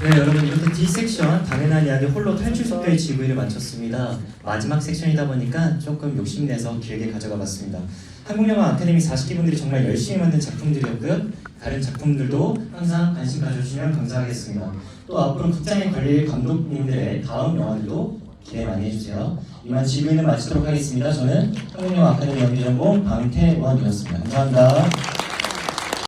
[SPEAKER 1] 네, 여러분 이렇게 D섹션 당연한 이야기 홀로 탈출 속도의 GV를 마쳤습니다. 마지막 섹션이다 보니까 조금 욕심내서 길게 가져가 봤습니다. 한국영화 아카데미 40기 분들이 정말 열심히 만든 작품들이었고요. 다른 작품들도 항상 관심 가져주시면 감사하겠습니다. 또 앞으로 극장에 걸릴 감독님들의 다음 영화들도 기대 많이 해주세요. 이만 지구인을 마치도록 하겠습니다. 저는 평균영 아카데미 연기전공 방태원이었습니다. 감사합니다.